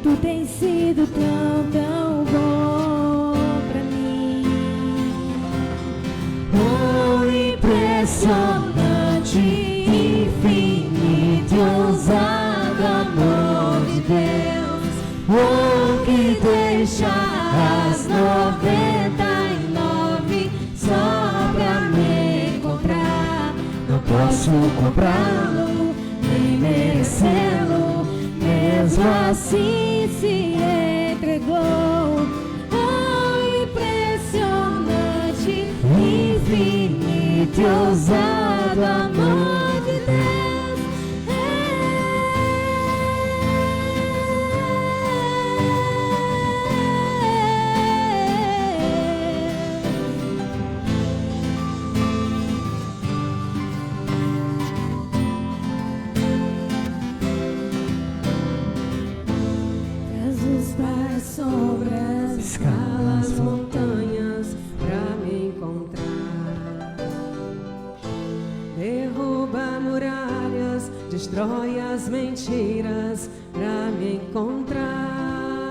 Tu tens sido tão, tão bom pra mim. Oh, impressionante, infinito e ousado amor de Deus. Oh, que deixa as 99 só pra me encontrar. Não posso comprá-lo, nem merecê-lo, mesmo assim se entregou. Oh, impressionante, infinito e ousado amor de Deus. Sombras, escala as montanhas pra me encontrar. Derruba muralhas, destrói as mentiras pra me encontrar.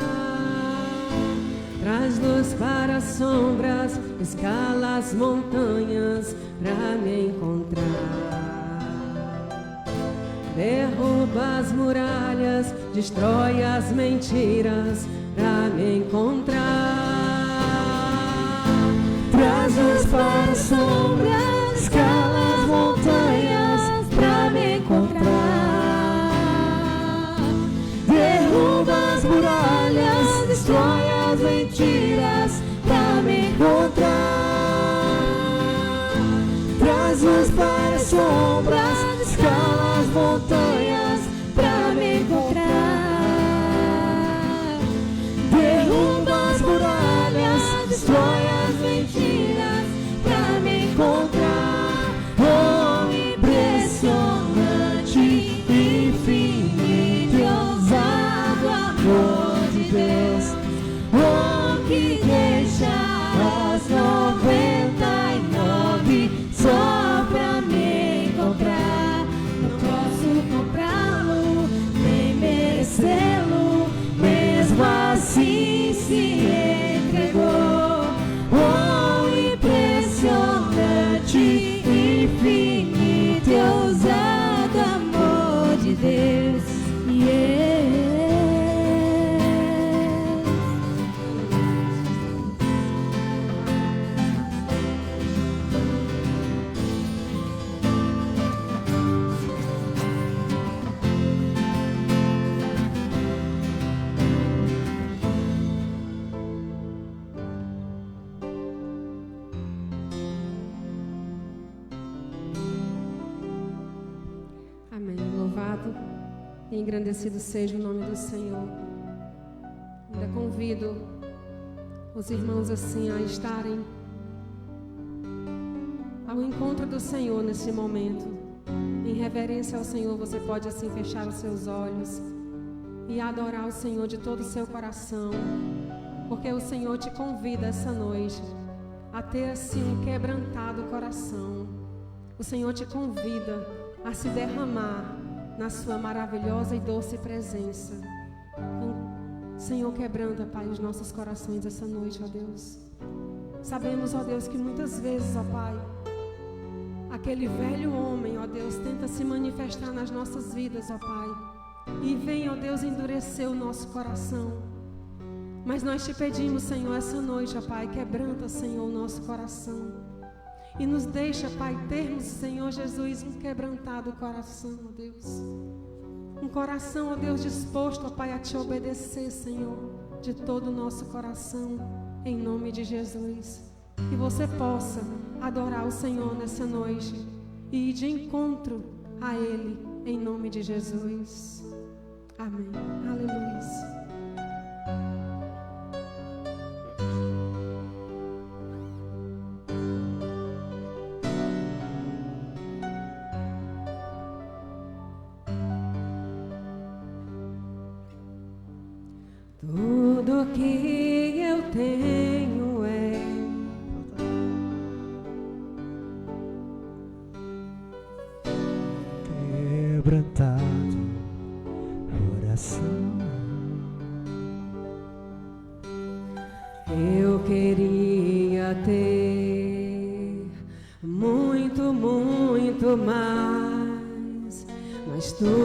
Traz luz para as sombras, escala as montanhas pra me encontrar. Derruba as muralhas, destrói as mentiras pra me encontrar. Traz luz para as sombras, escala as montanhas pra me encontrar. Derruba as muralhas, destrói as mentiras pra me encontrar. Traz luz para as sombras, escala as montanhas pra me encontrar. Derruba as muralhas, destrói as mentiras pra me encontrar. Oh, impressionante, infinito e ousado amor de Deus. Oh, que deixa as 99 só pra me encontrar. Não posso comprá-lo, nem merecê-lo, mesmo assim se entregou. Oh, impressionante, infinito e ousado amor de Deus. E engrandecido seja o nome do Senhor. Ainda convido os irmãos assim a estarem ao encontro do Senhor nesse momento. Em reverência ao Senhor, você pode assim fechar os seus olhos e adorar o Senhor de todo o seu coração, porque o Senhor te convida essa noite a ter assim um quebrantado coração. O Senhor te convida a se derramar na sua maravilhosa e doce presença. Então, Senhor, quebranta, Pai, os nossos corações essa noite, ó Deus. Sabemos, ó Deus, que muitas vezes, ó Pai, aquele velho homem, ó Deus, tenta se manifestar nas nossas vidas, ó Pai, e vem, ó Deus, endurecer o nosso coração. Mas nós te pedimos, Senhor, essa noite, ó Pai, quebranta, Senhor, o nosso coração. E nos deixa, Pai, termos, Senhor Jesus, um quebrantado coração, ó Deus. Um coração, ó Deus, disposto, ó Pai, a te obedecer, Senhor, de todo o nosso coração, em nome de Jesus. Que você possa adorar o Senhor nessa noite e ir de encontro a Ele, em nome de Jesus. Amém. Aleluia. Tudo que eu tenho é quebrantado coração.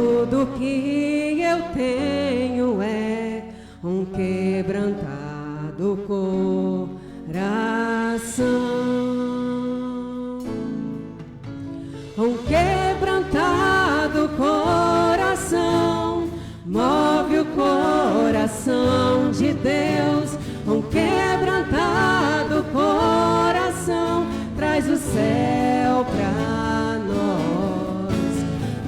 Tudo que eu tenho é um quebrantado coração. Um quebrantado coração move o coração de Deus. Um quebrantado coração traz o céu pra nós.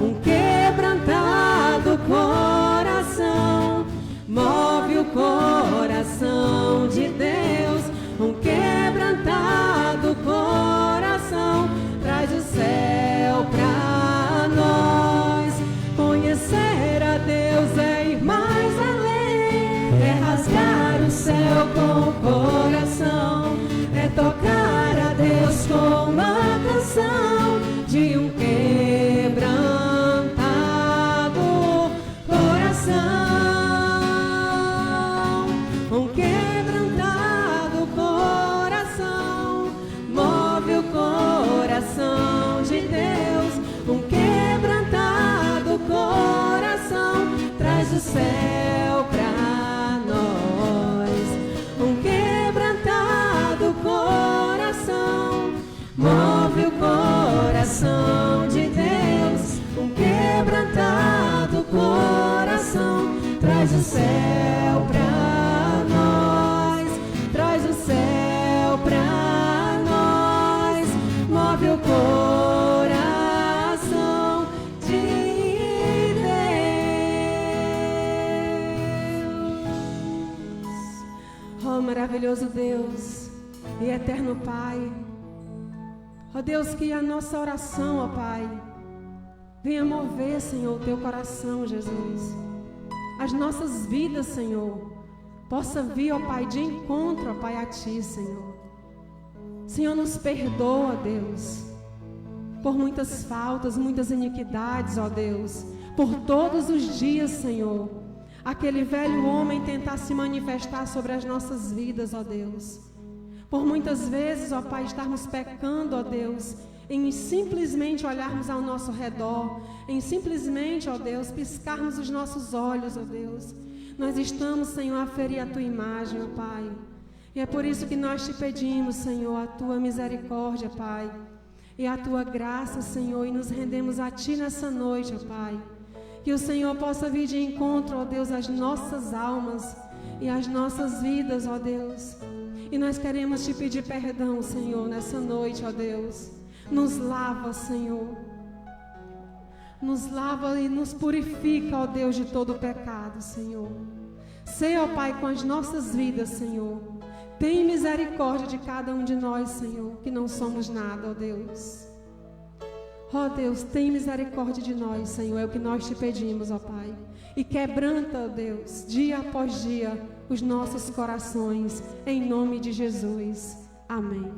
Um quebrantado coração move o coração de Deus. Um quebrantado coração traz o céu pra nós. Conhecer a Deus é ir mais além, é rasgar o céu com o coração, é tocar a Deus com uma canção de um quebrantado coração. Um quebrantado coração move o coração de Deus. Um quebrantado coração traz o céu pra nós. Um quebrantado coração move o coração de Deus. Um quebrantado coração traz o céu pra nós. Traz o céu pra nós. Move o coração de Deus. Oh, maravilhoso Deus e eterno Pai. Ó Deus, que a nossa oração, ó Pai, venha mover, Senhor, o teu coração, Jesus. As nossas vidas, Senhor, possa vir, ó Pai, de encontro, ó Pai, a Ti, Senhor. Senhor, nos perdoa, Deus, por muitas faltas, muitas iniquidades, ó Deus, por todos os dias, Senhor, aquele velho homem tentar se manifestar sobre as nossas vidas, ó Deus. Por muitas vezes, ó Pai, estarmos pecando, ó Deus, em simplesmente olharmos ao nosso redor, em simplesmente, ó Deus, piscarmos os nossos olhos, ó Deus. Nós estamos, Senhor, a ferir a Tua imagem, ó Pai. E é por isso que nós Te pedimos, Senhor, a Tua misericórdia, Pai, e a Tua graça, Senhor, e nos rendemos a Ti nessa noite, ó Pai. Que o Senhor possa vir de encontro, ó Deus, às nossas almas e às nossas vidas, ó Deus. E nós queremos Te pedir perdão, Senhor, nessa noite, ó Deus. Nos lava, Senhor. Nos lava e nos purifica, ó Deus, de todo o pecado, Senhor. Seja, ó Pai, com as nossas vidas, Senhor. Tem misericórdia de cada um de nós, Senhor, que não somos nada, ó Deus. Ó Deus, tem misericórdia de nós, Senhor, é o que nós Te pedimos, ó Pai. E quebranta, ó Deus, dia após dia, os nossos corações, em nome de Jesus. Amém.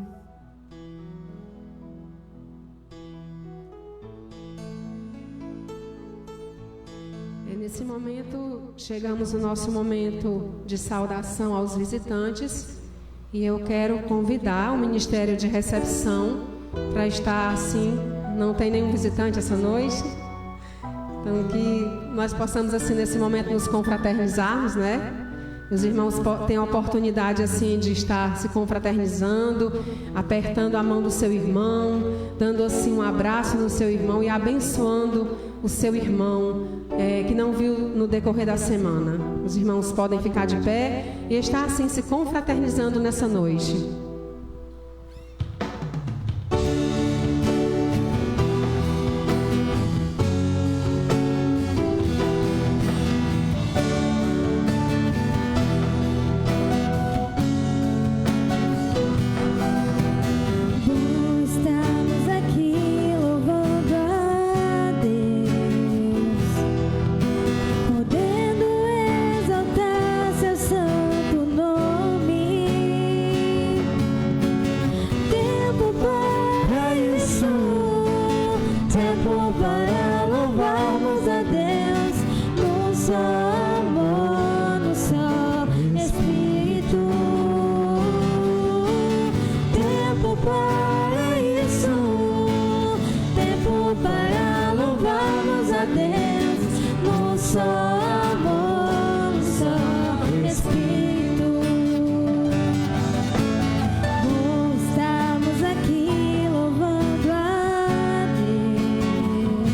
Nesse momento, chegamos no nosso momento de saudação aos visitantes e eu quero convidar o Ministério de Recepção para estar assim. Não tem nenhum visitante essa noite? Então, que nós possamos assim nesse momento nos confraternizarmos, né? Os irmãos têm a oportunidade assim de estar se confraternizando, apertando a mão do seu irmão, dando assim um abraço no seu irmão e abençoando o seu irmão que não viu no decorrer da semana. Os irmãos podem ficar de pé e estar assim se confraternizando nessa noite. Podendo exaltar seu santo nome. só amor, um só Espírito. Bom estarmos aqui louvando a Deus,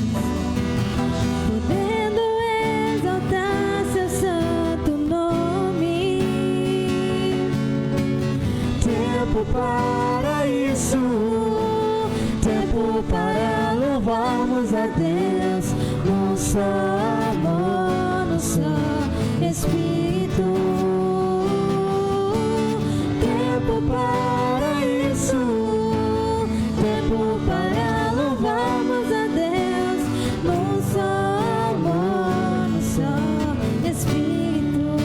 podendo exaltar seu santo nome. Tempo para isso, tempo para louvarmos a Deus, num só amor, num só Espírito. Tempo para isso, tempo para louvarmos a Deus, num só amor, num só Espírito.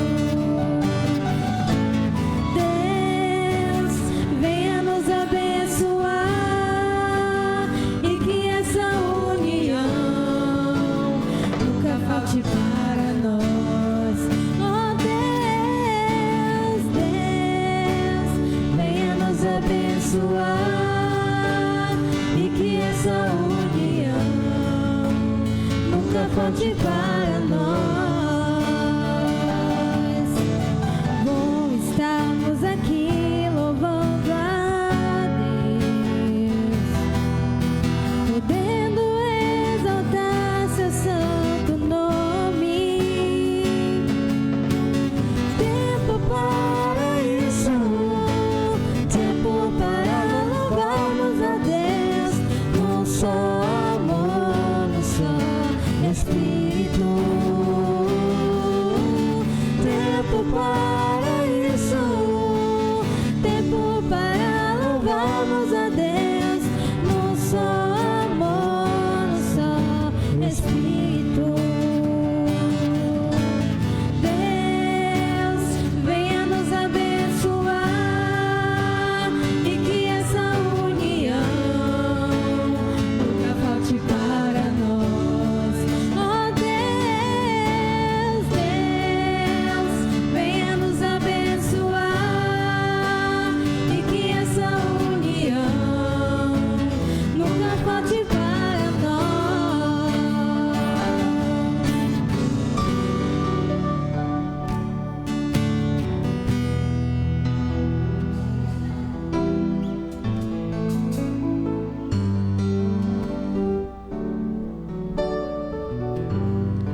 Deus, venha nos abençoar e que essa união nunca falte para nós. Oh Deus, Deus, venha nos abençoar e que essa união nunca falte para nós. Bom estarmos aqui louvando a Deus, podendo exaltar seu santo nome. Tempo para isso, tempo para louvarmos a Deus, num só amor, num só Espírito. Tempo para isso, tempo para louvarmos a Deus, num só amor, num só Espírito. Deus, venha nos abençoar e que essa união nunca falte para nós. Oh Deus, Deus, venha nos abençoar e que essa união nunca falte para nós.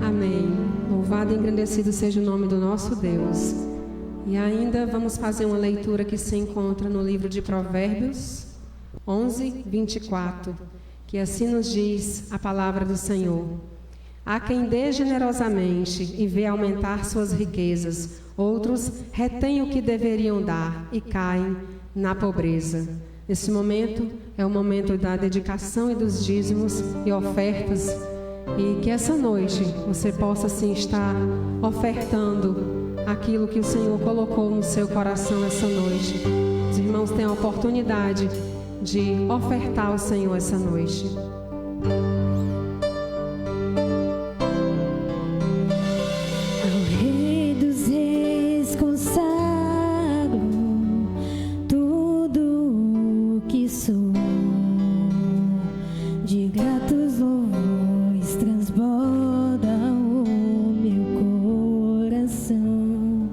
Amém. Louvado e engrandecido seja o nome do nosso Deus. E ainda vamos fazer uma leitura que se encontra no livro de Provérbios 11, 24, que assim nos diz a palavra do Senhor. Há quem dê generosamente e vê aumentar suas riquezas, outros retêm o que deveriam dar e caem na pobreza. Nesse momento é o momento da dedicação e dos dízimos e ofertas, e que essa noite você possa sim estar ofertando aquilo que o Senhor colocou no seu coração essa noite. Os irmãos têm a oportunidade de ofertar ao Senhor essa noite. Ao Rei dos Reis consagro tudo o que sou, de gratos louvores transborda o meu coração.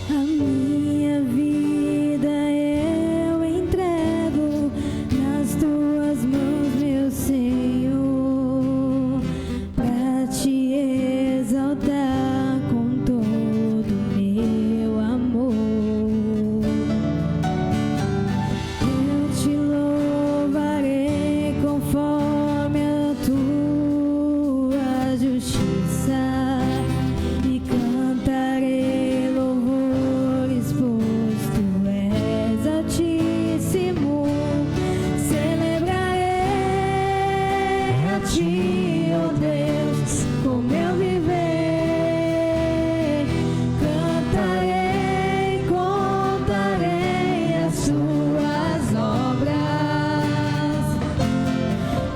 A minha vida eu entrego nas tuas mãos, meu Senhor, pra te exaltar com todo meu amor. Eu te louvarei conforme a tua justiça e cantarei louvores, pois tu és altíssimo. Celebrarei a ti, ó Deus, com meu viver. Cantarei, contarei as tuas obras,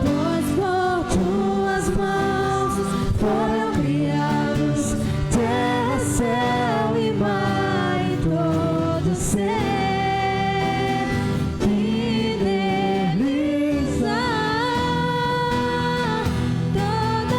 pois por tuas mãos foram criados terra, céu e mar e todo ser que neles há. Todo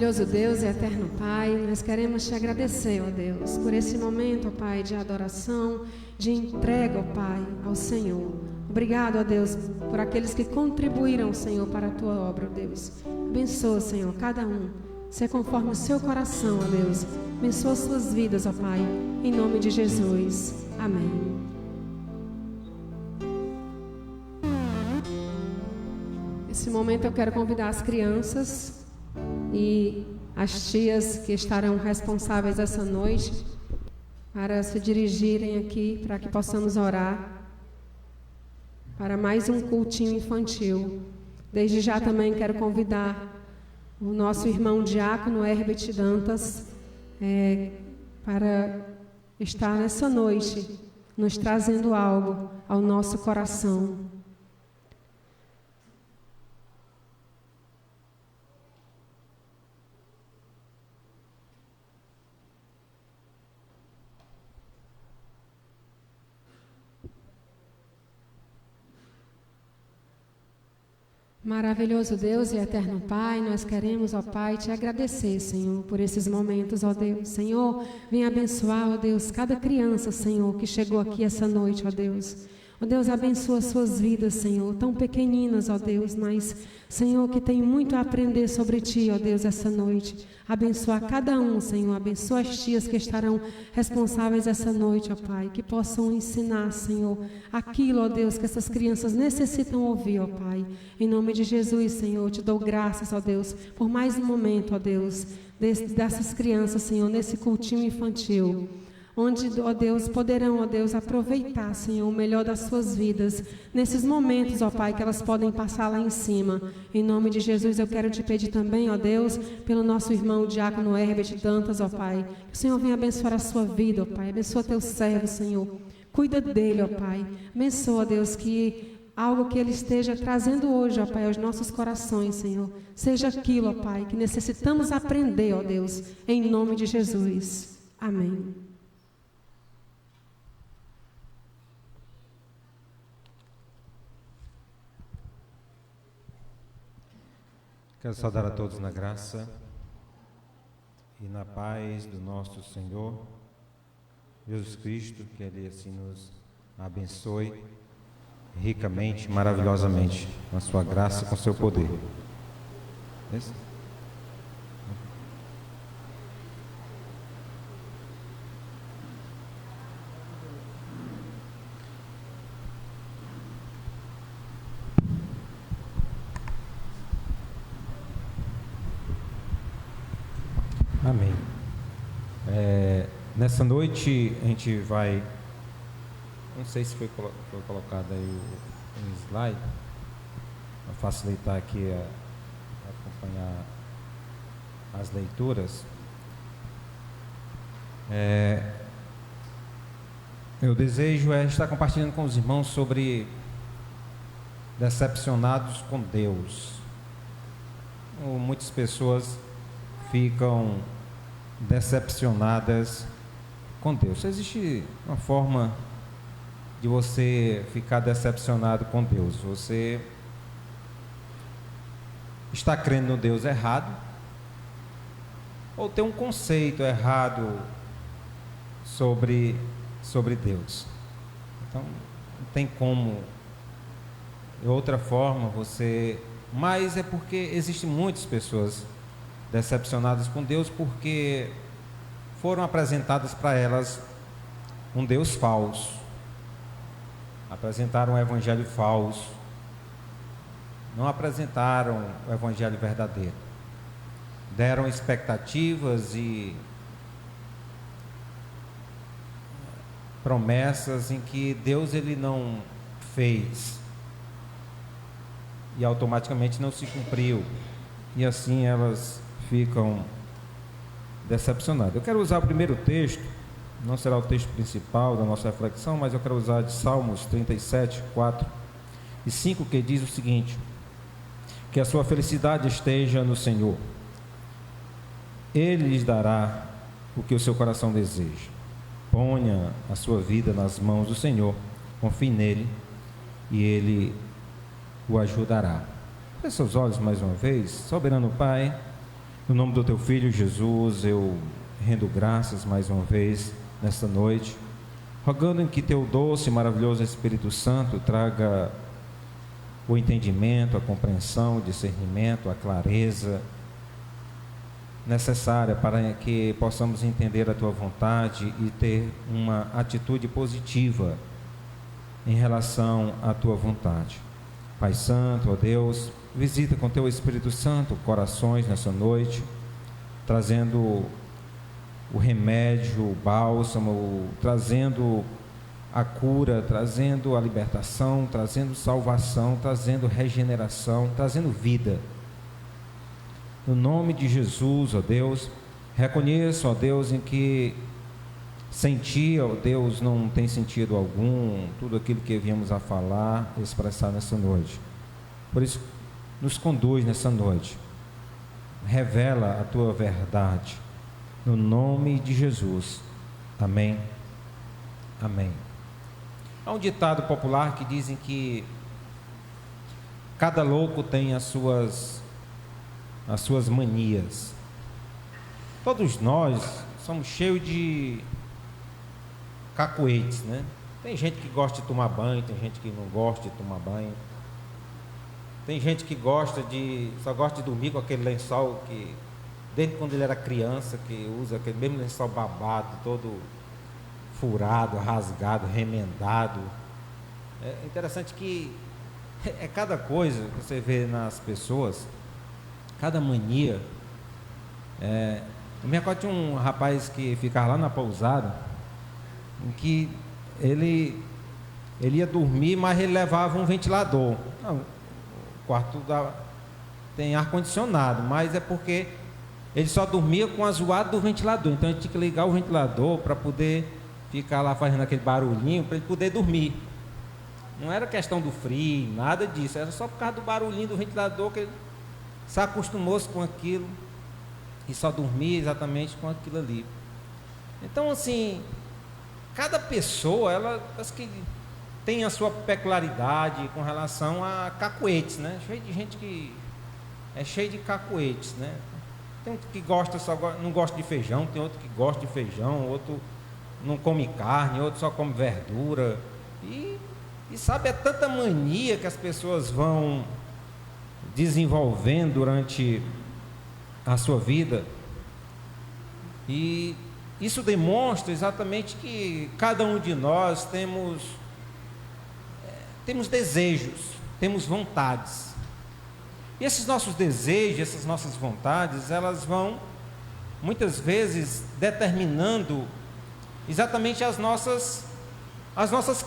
Maravilhoso Deus e eterno Pai, nós queremos te agradecer, ó Deus, por esse momento, ó Pai, de adoração, de entrega, ó Pai, ao Senhor. Obrigado, ó Deus, por aqueles que contribuíram, Senhor, para a tua obra, ó Deus. Abençoa, Senhor, cada um, ser conforme o seu coração, ó Deus. Abençoa as suas vidas, ó Pai, em nome de Jesus. Amém. Nesse momento eu quero convidar as crianças e as tias que estarão responsáveis essa noite para se dirigirem aqui, para que possamos orar para mais um cultinho infantil. Desde já também quero convidar o nosso irmão diácono Herbert Dantas para estar nessa noite nos trazendo algo ao nosso coração. Maravilhoso Deus e eterno Pai, nós queremos, ó Pai, te agradecer, Senhor, por esses momentos, ó Deus. Senhor, venha abençoar, ó Deus, cada criança, Senhor, que chegou aqui essa noite, ó Deus. Ó Deus, abençoa suas vidas, Senhor, tão pequeninas, ó Deus, mas, Senhor, que tem muito a aprender sobre Ti, ó Deus, essa noite. Abençoa cada um, Senhor, abençoa as tias que estarão responsáveis essa noite, ó Pai, que possam ensinar, Senhor, aquilo, ó Deus, que essas crianças necessitam ouvir, ó Pai. Em nome de Jesus, Senhor, te dou graças, ó Deus, por mais um momento, ó Deus, dessas crianças, Senhor, nesse cultinho infantil, onde, ó Deus, poderão, ó Deus, aproveitar, Senhor, o melhor das suas vidas, nesses momentos, ó Pai, que elas podem passar lá em cima. Em nome de Jesus, eu quero te pedir também, ó Deus, pelo nosso irmão diácono Herbert Dantas, ó Pai, que o Senhor venha abençoar a sua vida, ó Pai, abençoa teu servo, Senhor, cuida dele, ó Pai, abençoa, ó Deus, que algo que ele esteja trazendo hoje, ó Pai, aos nossos corações, Senhor, seja aquilo, ó Pai, que necessitamos aprender, ó Deus, em nome de Jesus. Amém. Quero saudar a todos na graça e na paz do nosso Senhor Jesus Cristo, que Ele assim nos abençoe ricamente, maravilhosamente, com a sua graça e com o seu poder. Esse? Amém. Nessa noite a gente vai, não sei se foi colocado aí um slide, para facilitar aqui acompanhar as leituras. Meu desejo é estar compartilhando com os irmãos sobre decepcionados com Deus. Muitas pessoas ficam decepcionadas com Deus. Existe uma forma de você ficar decepcionado com Deus. Você está crendo no Deus errado, ou tem um conceito errado sobre Deus. Então, não tem como de outra forma você... Mas é porque existem muitas pessoas decepcionadas com Deus porque foram apresentadas para elas um Deus falso, apresentaram um evangelho falso, não apresentaram o evangelho verdadeiro, deram expectativas e promessas em que Deus ele não fez e automaticamente não se cumpriu, e assim elas ficam decepcionadas. Eu quero usar o primeiro texto, não será o texto principal da nossa reflexão, mas eu quero usar de Salmos 37, 4 e 5, que diz o seguinte: que a sua felicidade esteja no Senhor, Ele lhes dará o que o seu coração deseja. Ponha a sua vida nas mãos do Senhor, confie nele e Ele o ajudará. Feche seus olhos mais uma vez. Soberano Pai, No nome do teu Filho Jesus, eu rendo graças mais uma vez nesta noite, rogando em que teu doce e maravilhoso Espírito Santo traga o entendimento, a compreensão, o discernimento, a clareza necessária para que possamos entender a tua vontade e ter uma atitude positiva em relação à tua vontade. Pai Santo, ó Deus, visita com teu Espírito Santo corações nessa noite, trazendo o remédio, o bálsamo, trazendo a cura, trazendo a libertação, trazendo salvação, trazendo regeneração, trazendo vida. No nome de Jesus, ó Deus, reconheço, ó Deus, em que sem Ti, ó Deus, não tem sentido algum, tudo aquilo que viemos a falar, expressar nessa noite. Por isso, nos conduz nessa noite, revela a Tua verdade, no nome de Jesus. Amém. Amém. Há um ditado popular que dizem que cada louco tem as suas manias. Todos nós somos cheios de cacuetes, né? Tem gente que gosta de tomar banho, tem gente que não gosta de tomar banho. Tem gente que só gosta de dormir com aquele lençol que, desde quando ele era criança, que usa aquele mesmo lençol babado, todo furado, rasgado, remendado. É interessante que é cada coisa que você vê nas pessoas, cada mania. Eu me recordo de um rapaz que ficava lá na pousada, em que ele ia dormir, mas ele levava um ventilador. Não, o quarto tem ar-condicionado, mas é porque ele só dormia com a zoada do ventilador, então ele tinha que ligar o ventilador para poder ficar lá fazendo aquele barulhinho, para ele poder dormir. Não era questão do frio, nada disso, era só por causa do barulhinho do ventilador que ele se acostumou-se com aquilo e só dormia exatamente com aquilo ali. Então, assim, cada pessoa, ela acho que tem a sua peculiaridade com relação a cacuetes, né? Cheio de gente que é cheio de cacuetes, né? Tem outro que não gosta de feijão, tem outro que gosta de feijão, outro não come carne, outro só come verdura. E sabe, é tanta mania que as pessoas vão desenvolvendo durante a sua vida. E isso demonstra exatamente que cada um de nós temos desejos, temos vontades. E esses nossos desejos, essas nossas vontades, elas vão muitas vezes determinando exatamente as nossas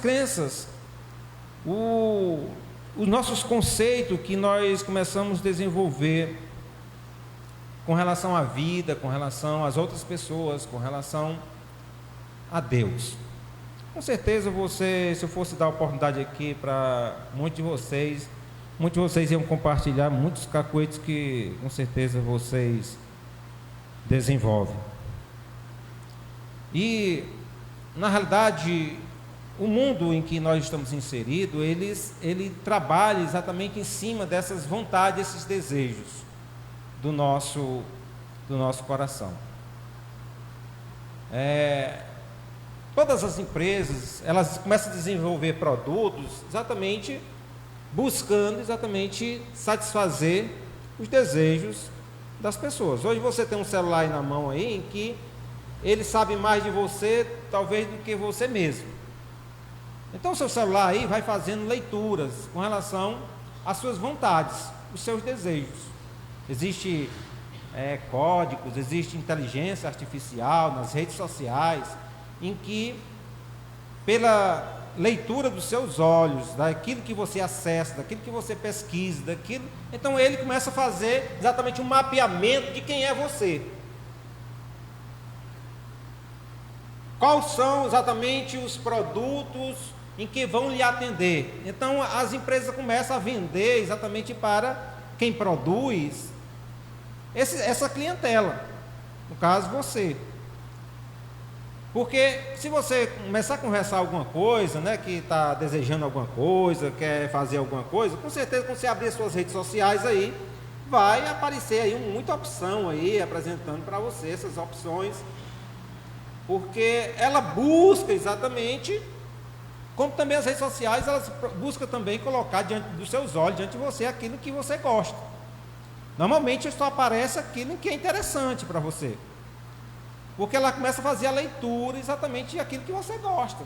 crenças, os nossos conceitos que nós começamos a desenvolver com relação à vida, com relação às outras pessoas, com relação a Deus. Com certeza se eu fosse dar oportunidade aqui para muitos de vocês iam compartilhar muitos cacuetes que com certeza vocês desenvolvem. E, na realidade, o mundo em que nós estamos inseridos, ele trabalha exatamente em cima dessas vontades, esses desejos do nosso coração. Todas as empresas, elas começam a desenvolver produtos exatamente buscando satisfazer os desejos das pessoas. Hoje você tem um celular aí na mão aí, em que ele sabe mais de você, talvez, do que você mesmo. Então o seu celular aí vai fazendo leituras com relação às suas vontades, os seus desejos. Existem códigos, existe inteligência artificial nas redes sociais, em que, pela leitura dos seus olhos, daquilo que você acessa, daquilo que você pesquisa, então ele começa a fazer exatamente um mapeamento de quem é você. Quais são exatamente os produtos em que vão lhe atender? Então as empresas começam a vender exatamente para quem produz essa clientela, no caso você. Porque se você começar a conversar alguma coisa, né, que está desejando alguma coisa, quer fazer alguma coisa, com certeza quando você abrir as suas redes sociais aí, vai aparecer aí muita opção aí, apresentando para você essas opções, porque ela busca exatamente, como também as redes sociais, elas buscam também colocar diante dos seus olhos, diante de você, aquilo que você gosta. Normalmente só aparece aquilo que é interessante para você, porque ela começa a fazer a leitura exatamente daquilo que você gosta.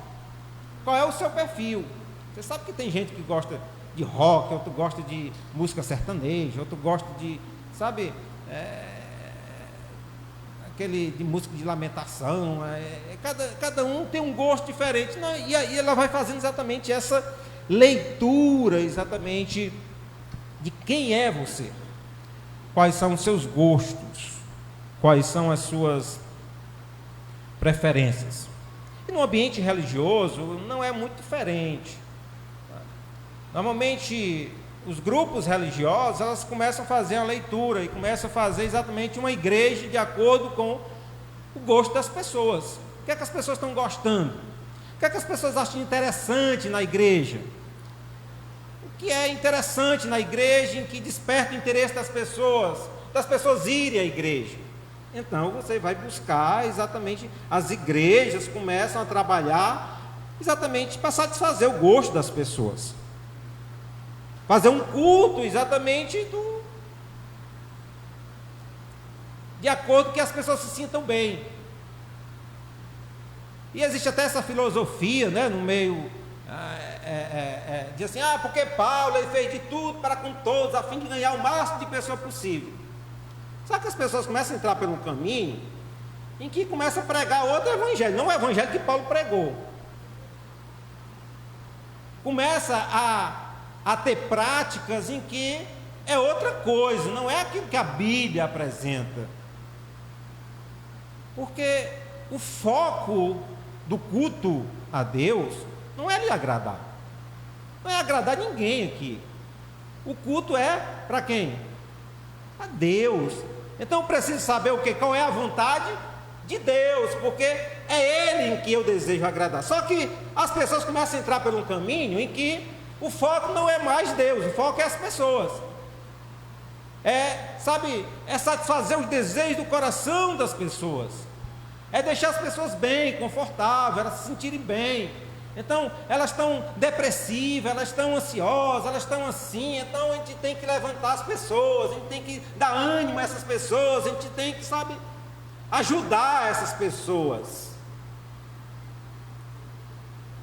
Qual é o seu perfil? Você sabe que tem gente que gosta de rock, outro gosta de música sertaneja, outro gosta de, sabe, aquele de música de lamentação. Cada um tem um gosto diferente. Não, e aí ela vai fazendo exatamente essa leitura, exatamente, de quem é você. Quais são os seus gostos, quais são as suas preferências. E no ambiente religioso não é muito diferente. Normalmente, os grupos religiosos, elas começam a fazer a leitura e começam a fazer exatamente uma igreja de acordo com o gosto das pessoas. O que é que as pessoas estão gostando? O que é que as pessoas acham interessante na igreja? O que é interessante na igreja, em que desperta o interesse das pessoas irem à igreja? Então, você vai buscar exatamente, as igrejas começam a trabalhar exatamente para satisfazer o gosto das pessoas. Fazer um culto exatamente de acordo com que as pessoas se sintam bem. E existe até essa filosofia, né, no meio, de assim, porque Paulo ele fez de tudo para com todos, a fim de ganhar o máximo de pessoas possível. Só que as pessoas começam a entrar por um caminho em que começa a pregar outro evangelho, não o evangelho que Paulo pregou. Começa a ter práticas em que é outra coisa, não é aquilo que a Bíblia apresenta. Porque o foco do culto a Deus não é lhe agradar, não é agradar ninguém aqui. O culto é para quem? A Deus. Então eu preciso saber o que? Qual é a vontade de Deus, porque é Ele em que eu desejo agradar. Só que as pessoas começam a entrar por um caminho em que o foco não é mais Deus, o foco é as pessoas. É satisfazer os desejos do coração das pessoas. É deixar as pessoas bem, confortáveis, elas se sentirem bem. Então, elas estão depressivas, elas estão ansiosas, elas estão assim. Então, a gente tem que levantar as pessoas, a gente tem que dar ânimo a essas pessoas, a gente tem que, ajudar essas pessoas.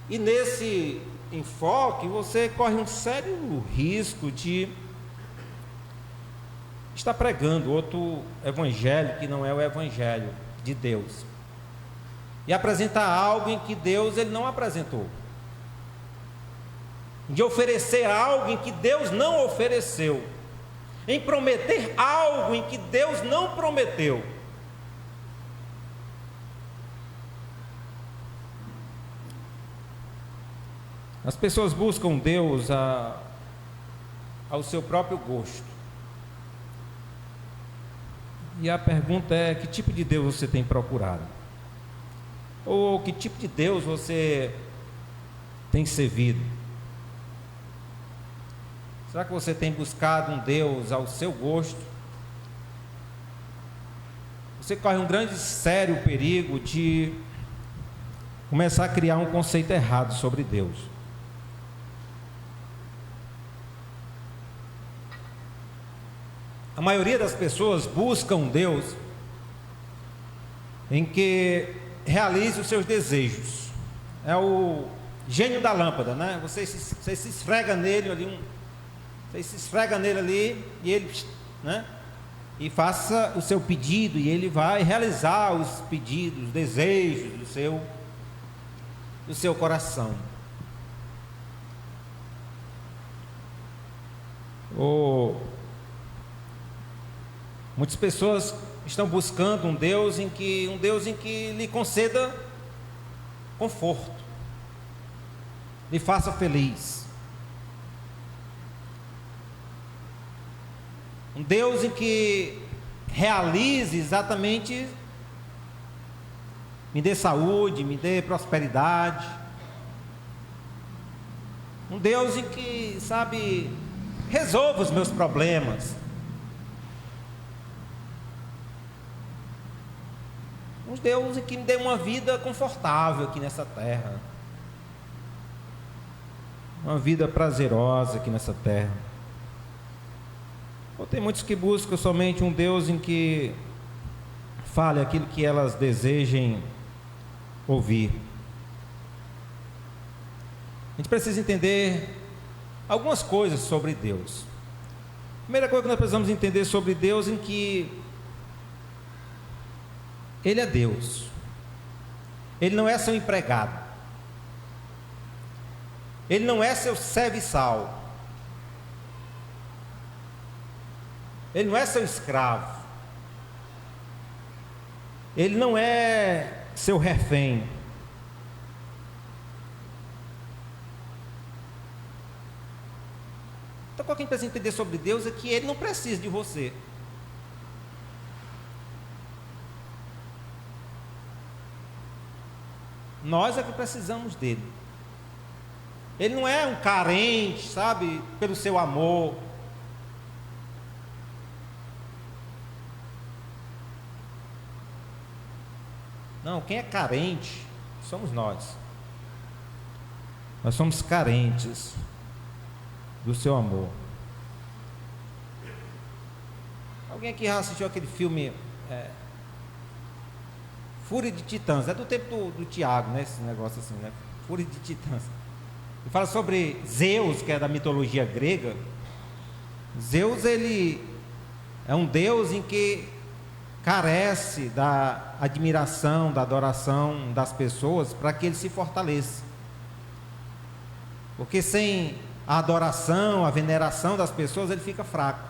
E nesse enfoque, você corre um sério risco de estar pregando outro evangelho que não é o evangelho de Deus, e apresentar algo em que Deus ele não apresentou, de oferecer algo em que Deus não ofereceu, em prometer algo em que Deus não prometeu. As pessoas buscam Deus ao seu próprio gosto. E a pergunta é: que tipo de Deus você tem procurado? Ou que tipo de Deus você tem servido? Será que você tem buscado um Deus ao seu gosto? Você corre um grande, sério perigo de começar a criar um conceito errado sobre Deus. A maioria das pessoas buscam Deus em que realize os seus desejos. É o gênio da lâmpada, né? Você se esfrega nele ali, e ele, né? E faça o seu pedido, e ele vai realizar os pedidos, os desejos do seu coração. Muitas pessoas estão buscando um Deus em que lhe conceda conforto, lhe faça feliz. Um Deus em que realize exatamente, me dê saúde, me dê prosperidade. Um Deus em que, resolva os meus problemas. Um Deus que me dê uma vida confortável aqui nessa terra. Uma vida prazerosa aqui nessa terra. Ou tem muitos que buscam somente um Deus em que fale aquilo que elas desejem ouvir. A gente precisa entender algumas coisas sobre Deus. A primeira coisa que nós precisamos entender sobre Deus é que Ele é Deus. Ele não é seu empregado. Ele não é seu serviçal. Ele não é seu escravo. Ele não é seu refém. Então, o que a gente precisa entender sobre Deus é que Ele não precisa de você. Nós é que precisamos dele. Ele não é um carente, sabe, pelo seu amor. Não, quem é carente somos nós. Nós somos carentes do seu amor. Alguém aqui já assistiu aquele filme Fúria de Titãs? É do tempo do Tiago, né? Esse negócio assim, né? Fúria de Titãs. Ele fala sobre Zeus, que é da mitologia grega. Zeus, ele é um deus em que carece da admiração, da adoração das pessoas para que ele se fortaleça. Porque sem a adoração, a veneração das pessoas, ele fica fraco.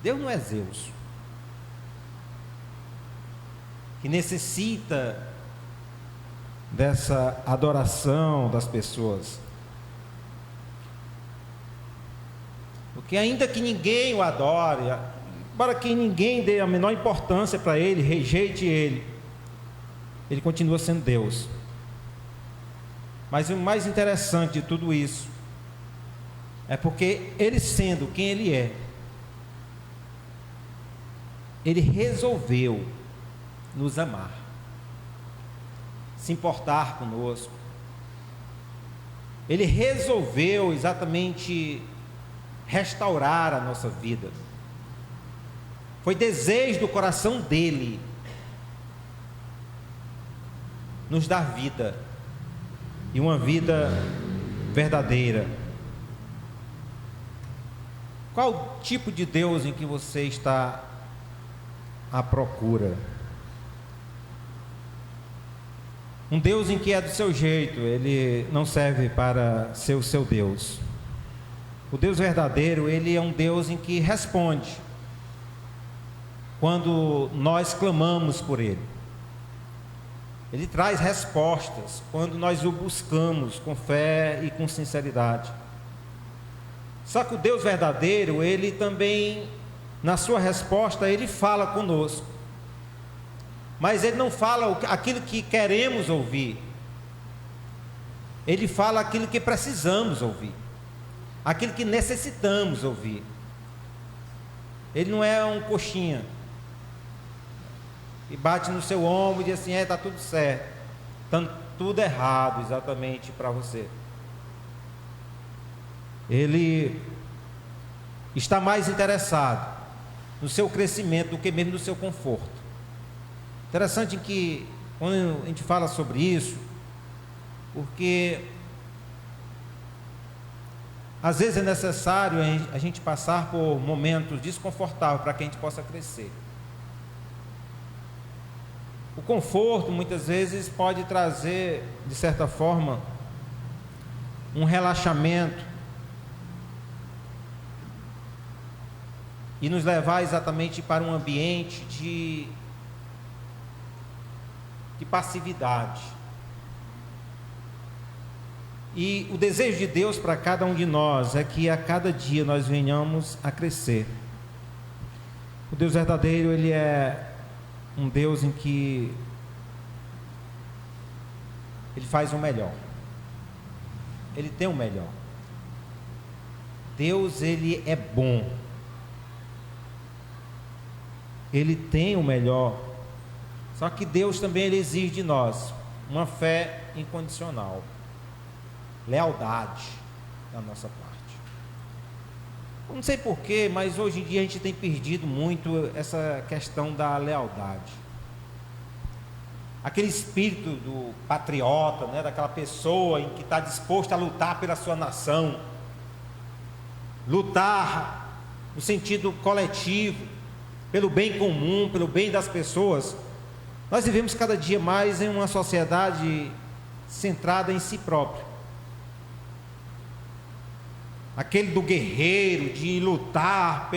Deus não é Zeus, que necessita dessa adoração das pessoas. Porque ainda que ninguém o adore, para que ninguém dê a menor importância para ele, rejeite ele, ele continua sendo Deus. Mas o mais interessante de tudo isso é porque ele, sendo quem ele é, ele resolveu nos amar, se importar conosco. Ele resolveu exatamente restaurar a nossa vida. Foi desejo do coração dele nos dar vida, e uma vida verdadeira. Qual tipo de Deus em que você está à procura? Um Deus em que é do seu jeito, ele não serve para ser o seu Deus. O Deus verdadeiro, ele é um Deus em que responde quando nós clamamos por ele. Ele traz respostas quando nós o buscamos com fé e com sinceridade. Só que o Deus verdadeiro, ele também, na sua resposta, ele fala conosco. Mas ele não fala aquilo que queremos ouvir. Ele fala aquilo que precisamos ouvir, aquilo que necessitamos ouvir. Ele não é um coxinha e bate no seu ombro e diz assim: está tudo certo, está tudo errado exatamente para você. Ele está mais interessado no seu crescimento do que mesmo no seu conforto. Interessante que quando a gente fala sobre isso, porque às vezes é necessário a gente passar por momentos desconfortáveis para que a gente possa crescer. O conforto muitas vezes pode trazer, de certa forma, um relaxamento e nos levar exatamente para um ambiente de passividade. E o desejo de Deus para cada um de nós é que a cada dia nós venhamos a crescer. O Deus verdadeiro, ele é um Deus em que ele faz o melhor. Ele tem o melhor. Deus, ele é bom. Ele tem o melhor Só que Deus também ele exige de nós uma fé incondicional, lealdade da nossa parte. Eu não sei porquê, mas hoje em dia a gente tem perdido muito essa questão da lealdade. Aquele espírito do patriota, né, daquela pessoa em que está disposto a lutar pela sua nação, lutar no sentido coletivo, pelo bem comum, pelo bem das pessoas. Nós vivemos cada dia mais em uma sociedade centrada em si próprio. Aquele do guerreiro, de lutar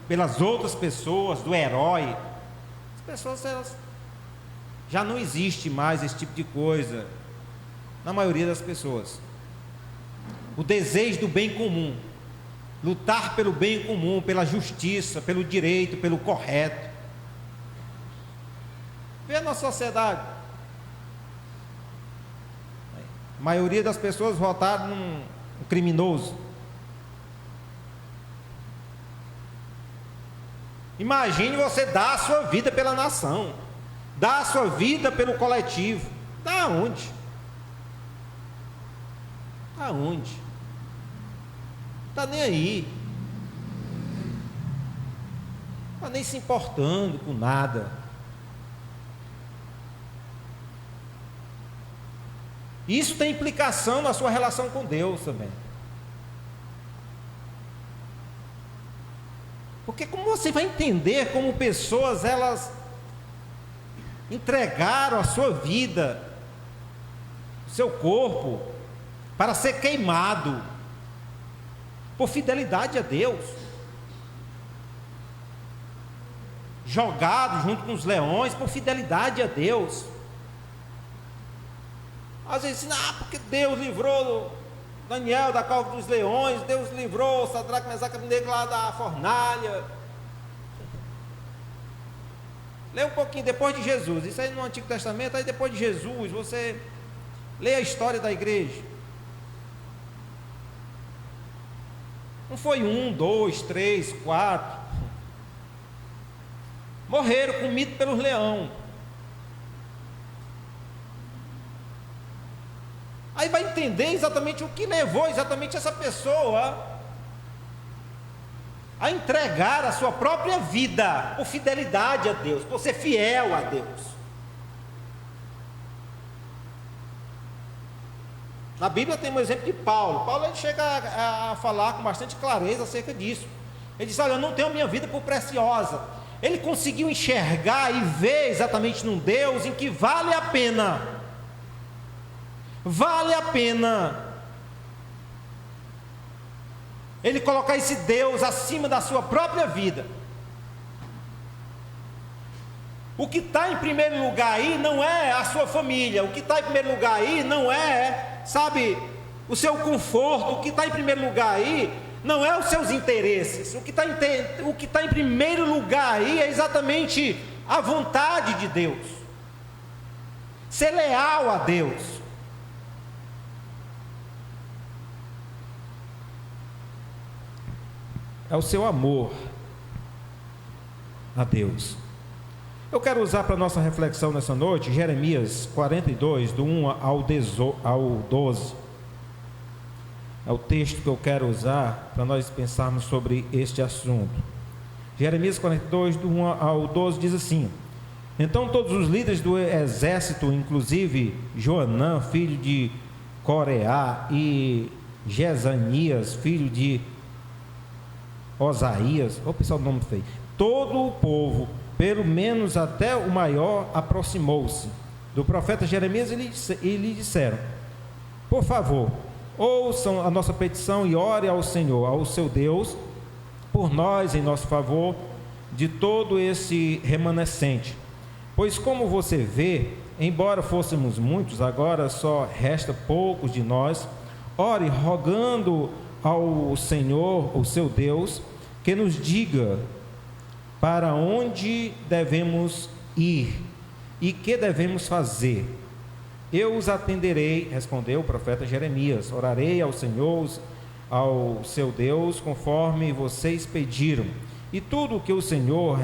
pelas outras pessoas, do herói. As pessoas, elas, já não existe mais esse tipo de coisa na maioria das pessoas. O desejo do bem comum, lutar pelo bem comum, pela justiça, pelo direito, pelo correto. Vê a nossa sociedade. A maioria das pessoas votaram num criminoso. Imagine você dar a sua vida pela nação, dar a sua vida pelo coletivo. Da onde? Aonde? Está nem aí. Está nem se importando com nada. Isso tem implicação na sua relação com Deus também. Porque como você vai entender como pessoas, elas entregaram a sua vida, o seu corpo, para ser queimado, por fidelidade a Deus, jogado junto com os leões, por fidelidade a Deus. Às vezes, porque Deus livrou Daniel da cova dos leões, Deus livrou Sadraque, Mesaque e Abednego lá da fornalha. Lê um pouquinho depois de Jesus, isso aí no Antigo Testamento, aí depois de Jesus, você lê a história da igreja. Não foi 1, 2, 3, 4. Morreram comidos pelos leões. Aí vai entender exatamente o que levou exatamente essa pessoa a entregar a sua própria vida por fidelidade a Deus, por ser fiel a Deus. Na Bíblia tem um exemplo de Paulo. Paulo ele chega a falar com bastante clareza acerca disso. Ele diz: olha, eu não tenho a minha vida por preciosa. Ele conseguiu enxergar e ver exatamente num Deus em que vale a pena ele colocar esse Deus acima da sua própria vida. O que está em primeiro lugar aí não é a sua família, o que está em primeiro lugar aí não é, o seu conforto, o que está em primeiro lugar aí não é os seus interesses, o que está em primeiro lugar aí é exatamente a vontade de Deus, ser leal a Deus. É o seu amor a Deus. Eu quero usar para nossa reflexão nessa noite Jeremias 42, do 1 ao 12. É o texto que eu quero usar para nós pensarmos sobre este assunto. Jeremias 42, do 1 ao 12 diz assim: então todos os líderes do exército, inclusive Joanã, filho de Coreá, e Jezanias, filho de Osaías, o pessoal do nome feio, todo o povo, pelo menos até o maior, aproximou-se do profeta Jeremias e lhe disseram: por favor, ouçam a nossa petição e ore ao Senhor, ao seu Deus, por nós, em nosso favor, de todo esse remanescente. Pois como você vê, embora fôssemos muitos, agora só resta poucos de nós. Ore rogando ao Senhor, o seu Deus, que nos diga para onde devemos ir e que devemos fazer. Eu os atenderei, respondeu o profeta Jeremias. Orarei ao Senhor, ao seu Deus, conforme vocês pediram. E tudo o que o Senhor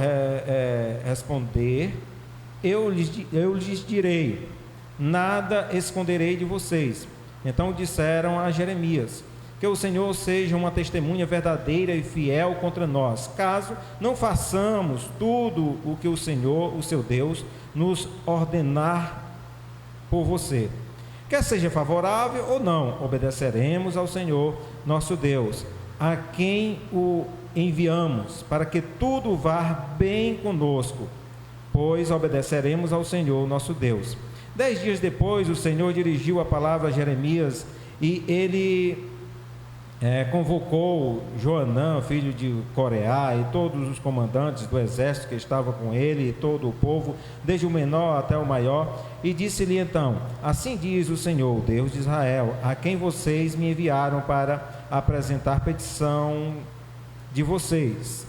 responder, eu lhes direi, nada esconderei de vocês. Então disseram a Jeremias: que o Senhor seja uma testemunha verdadeira e fiel contra nós, caso não façamos tudo o que o Senhor, o seu Deus, nos ordenar por você. Quer seja favorável ou não, obedeceremos ao Senhor, nosso Deus, a quem o enviamos, para que tudo vá bem conosco, pois obedeceremos ao Senhor, nosso Deus. 10 dias depois, o Senhor dirigiu a palavra a Jeremias, e ele convocou Joanã, filho de Coreá, e todos os comandantes do exército que estavam com ele, e todo o povo, desde o menor até o maior, e disse-lhe então: assim diz o Senhor, o Deus de Israel, a quem vocês me enviaram para apresentar petição de vocês.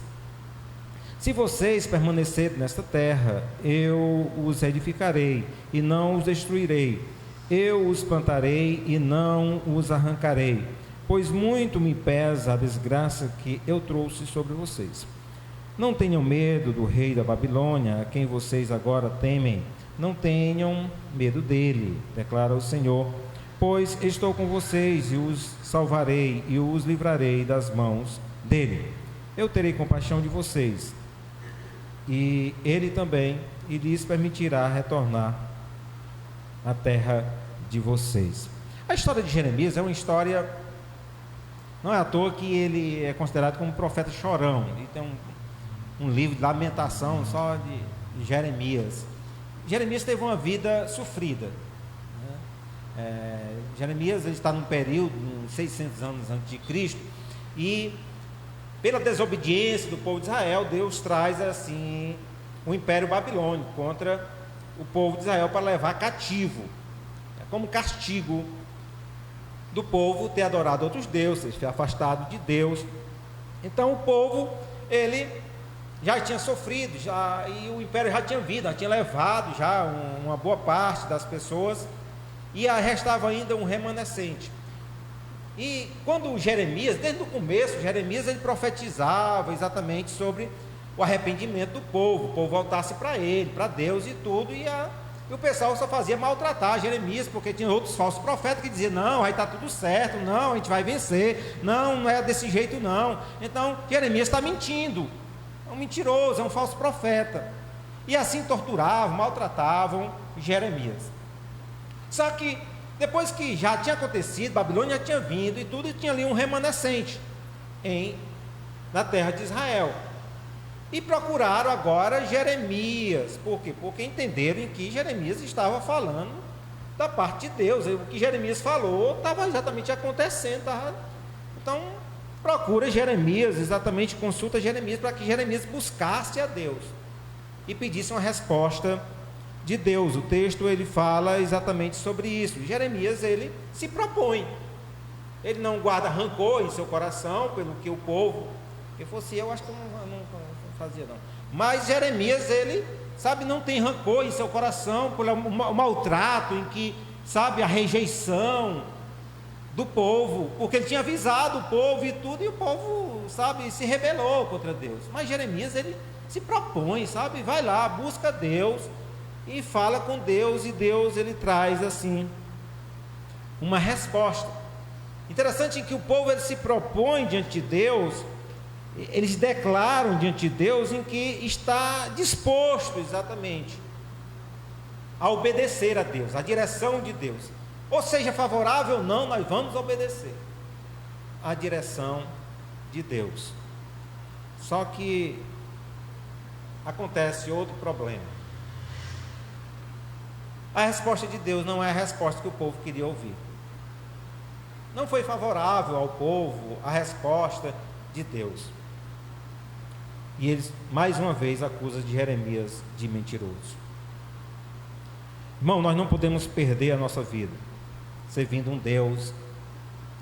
Se vocês permanecerem nesta terra, eu os edificarei e não os destruirei. Eu os plantarei e não os arrancarei, pois muito me pesa a desgraça que eu trouxe sobre vocês. Não tenham medo do rei da Babilônia, a quem vocês agora temem. Não tenham medo dele, declara o Senhor, pois estou com vocês e os salvarei e os livrarei das mãos dele. Eu terei compaixão de vocês, e ele também lhes permitirá retornar à terra de vocês. A história de Jeremias é uma história, não é à toa que ele é considerado como um profeta chorão. Ele tem um livro de lamentação só de Jeremias. Jeremias teve uma vida sofrida, né? Jeremias ele está num período, uns 600 anos antes de Cristo, e pela desobediência do povo de Israel, Deus traz assim o Império Babilônico contra o povo de Israel para levar cativo, como castigo do povo ter adorado outros deuses, ter afastado de Deus. Então o povo, ele já tinha sofrido, e o império já tinha vindo, já tinha levado já uma boa parte das pessoas, e restava ainda um remanescente. E quando Jeremias, desde o começo, Jeremias ele profetizava exatamente sobre o arrependimento do povo, o povo voltasse para ele, para Deus e tudo, e o pessoal só fazia maltratar Jeremias, porque tinha outros falsos profetas que diziam: não, vai estar tudo certo, não, a gente vai vencer, não é desse jeito não. Então Jeremias está mentindo, é um mentiroso, é um falso profeta. E assim torturavam, maltratavam Jeremias. Só que depois que já tinha acontecido, Babilônia já tinha vindo e tudo, e tinha ali um remanescente na terra de Israel. E procuraram agora Jeremias. Por quê? Porque entenderam que Jeremias estava falando da parte de Deus. O que Jeremias falou estava exatamente acontecendo. Então, procura Jeremias, exatamente consulta Jeremias, para que Jeremias buscasse a Deus e pedisse uma resposta de Deus. O texto ele fala exatamente sobre isso. Jeremias ele se propõe. Ele não guarda rancor em seu coração pelo que o povo, se fosse eu, acho que eu não fazia não. Mas Jeremias ele, não tem rancor em seu coração pelo maltrato, em que, a rejeição do povo, porque ele tinha avisado o povo e tudo, e o povo, se rebelou contra Deus. Mas Jeremias ele se propõe, vai lá, busca Deus e fala com Deus, e Deus ele traz assim uma resposta. Interessante que o povo ele se propõe diante de Deus, eles declaram diante de Deus em que está disposto exatamente a obedecer a Deus, a direção de Deus, ou seja favorável ou não, nós vamos obedecer a direção de Deus. Só que acontece outro problema. A resposta de Deus não é a resposta que o povo queria ouvir. Não foi favorável ao povo a resposta de Deus. E eles, mais uma vez, acusam de Jeremias de mentiroso. Irmão, nós não podemos perder a nossa vida servindo um Deus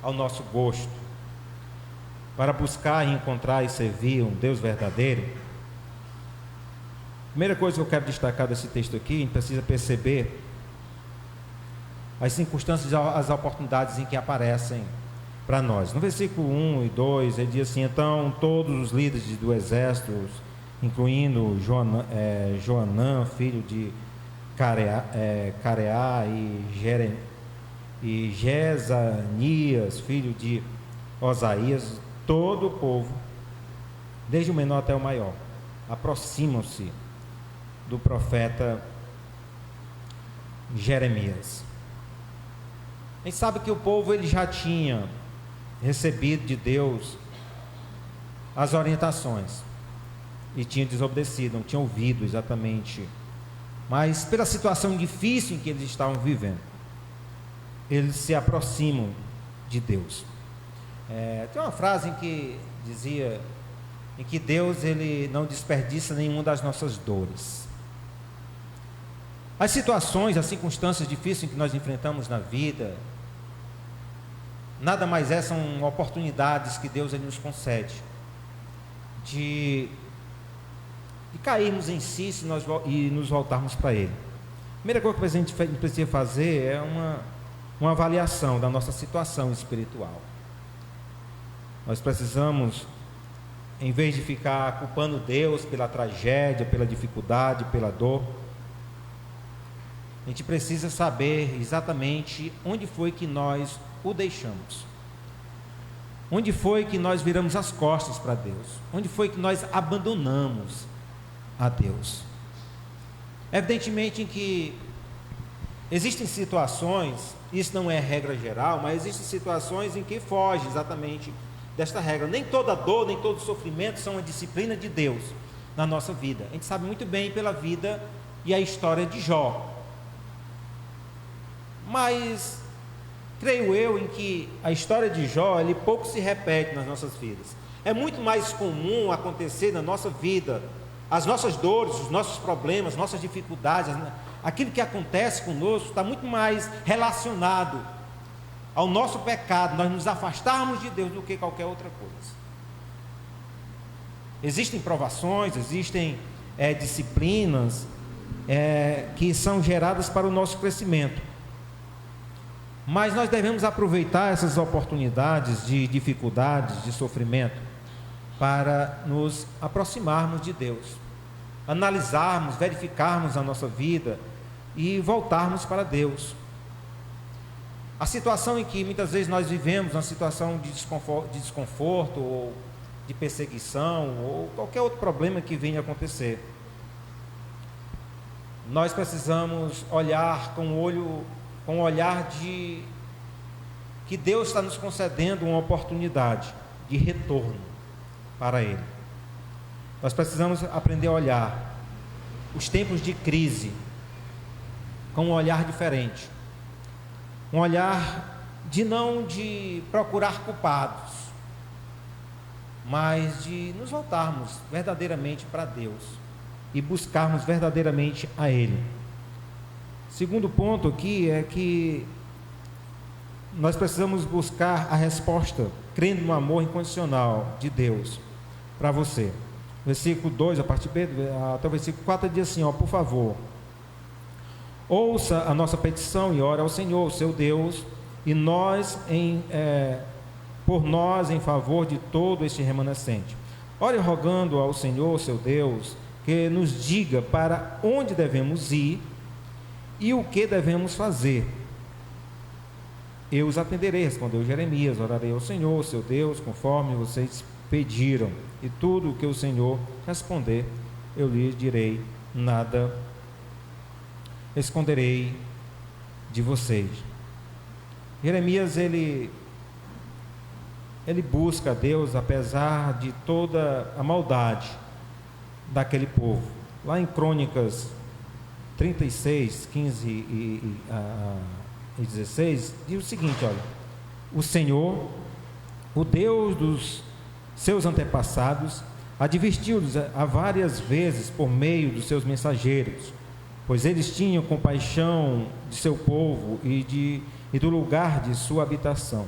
ao nosso gosto, para buscar e encontrar e servir um Deus verdadeiro. Primeira coisa que eu quero destacar desse texto aqui, a gente precisa perceber as circunstâncias, as oportunidades em que aparecem para nós. No versículo 1 e 2, ele diz assim: então todos os líderes do exército incluindo Joanã, filho de Careá, e Jezanias, filho de Osaías, todo o povo, desde o menor até o maior, aproximam-se do profeta Jeremias. A gente sabe que o povo ele já tinha recebido de Deus as orientações e tinha desobedecido, não tinha ouvido exatamente, mas pela situação difícil em que eles estavam vivendo, eles se aproximam de Deus. Tem uma frase em que dizia em que Deus ele não desperdiça nenhuma das nossas dores. As situações, as circunstâncias difíceis em que nós enfrentamos na vida, nada mais são oportunidades que Deus ele nos concede de cairmos em si e nos voltarmos para Ele. A primeira coisa que a gente precisa fazer é uma avaliação da nossa situação espiritual. Nós precisamos, em vez de ficar culpando Deus pela tragédia, pela dificuldade, pela dor, a gente precisa saber exatamente onde foi que nós o deixamos. Onde foi que nós viramos as costas para Deus? Onde foi que nós abandonamos a Deus? Evidentemente em que existem situações, isso não é regra geral, mas existem situações em que foge exatamente desta regra. Nem toda dor, nem todo sofrimento são uma disciplina de Deus na nossa vida. A gente sabe muito bem pela vida e a história de Jó. Mas creio eu em que a história de Jó, ele pouco se repete nas nossas vidas. É muito mais comum acontecer na nossa vida, as nossas dores, os nossos problemas, nossas dificuldades, aquilo que acontece conosco está muito mais relacionado ao nosso pecado, nós nos afastarmos de Deus do que qualquer outra coisa. Existem provações, existem disciplinas que são geradas para o nosso crescimento. Mas nós devemos aproveitar essas oportunidades de dificuldades, de sofrimento, para nos aproximarmos de Deus, analisarmos, verificarmos a nossa vida e voltarmos para Deus. A situação em que muitas vezes nós vivemos, uma situação de desconforto ou de perseguição, ou qualquer outro problema que venha a acontecer, nós precisamos olhar com o olhar de que Deus está nos concedendo uma oportunidade de retorno para Ele. Nós precisamos aprender a olhar os tempos de crise com um olhar diferente, um olhar não de procurar culpados, mas de nos voltarmos verdadeiramente para Deus e buscarmos verdadeiramente a Ele. Segundo ponto aqui é que nós precisamos buscar a resposta, crendo no amor incondicional de Deus para você. Versículo 2, a parte B, até o versículo 4 diz assim, por favor, ouça a nossa petição e ore ao Senhor, seu Deus, e por nós em favor de todo este remanescente. Ore rogando ao Senhor, seu Deus, que nos diga para onde devemos ir e o que devemos fazer. Eu os atenderei, respondeu Jeremias, orarei ao Senhor, seu Deus, conforme vocês pediram, e tudo o que o Senhor responder, eu lhes direi, nada esconderei de vocês. Jeremias, ele busca a Deus, apesar de toda a maldade daquele povo. Lá em Crônicas 36, 15 e 16, diz o seguinte, olha, o Senhor, o Deus dos seus antepassados, advertiu-los a várias vezes por meio dos seus mensageiros, pois eles tinham compaixão de seu povo e do lugar de sua habitação.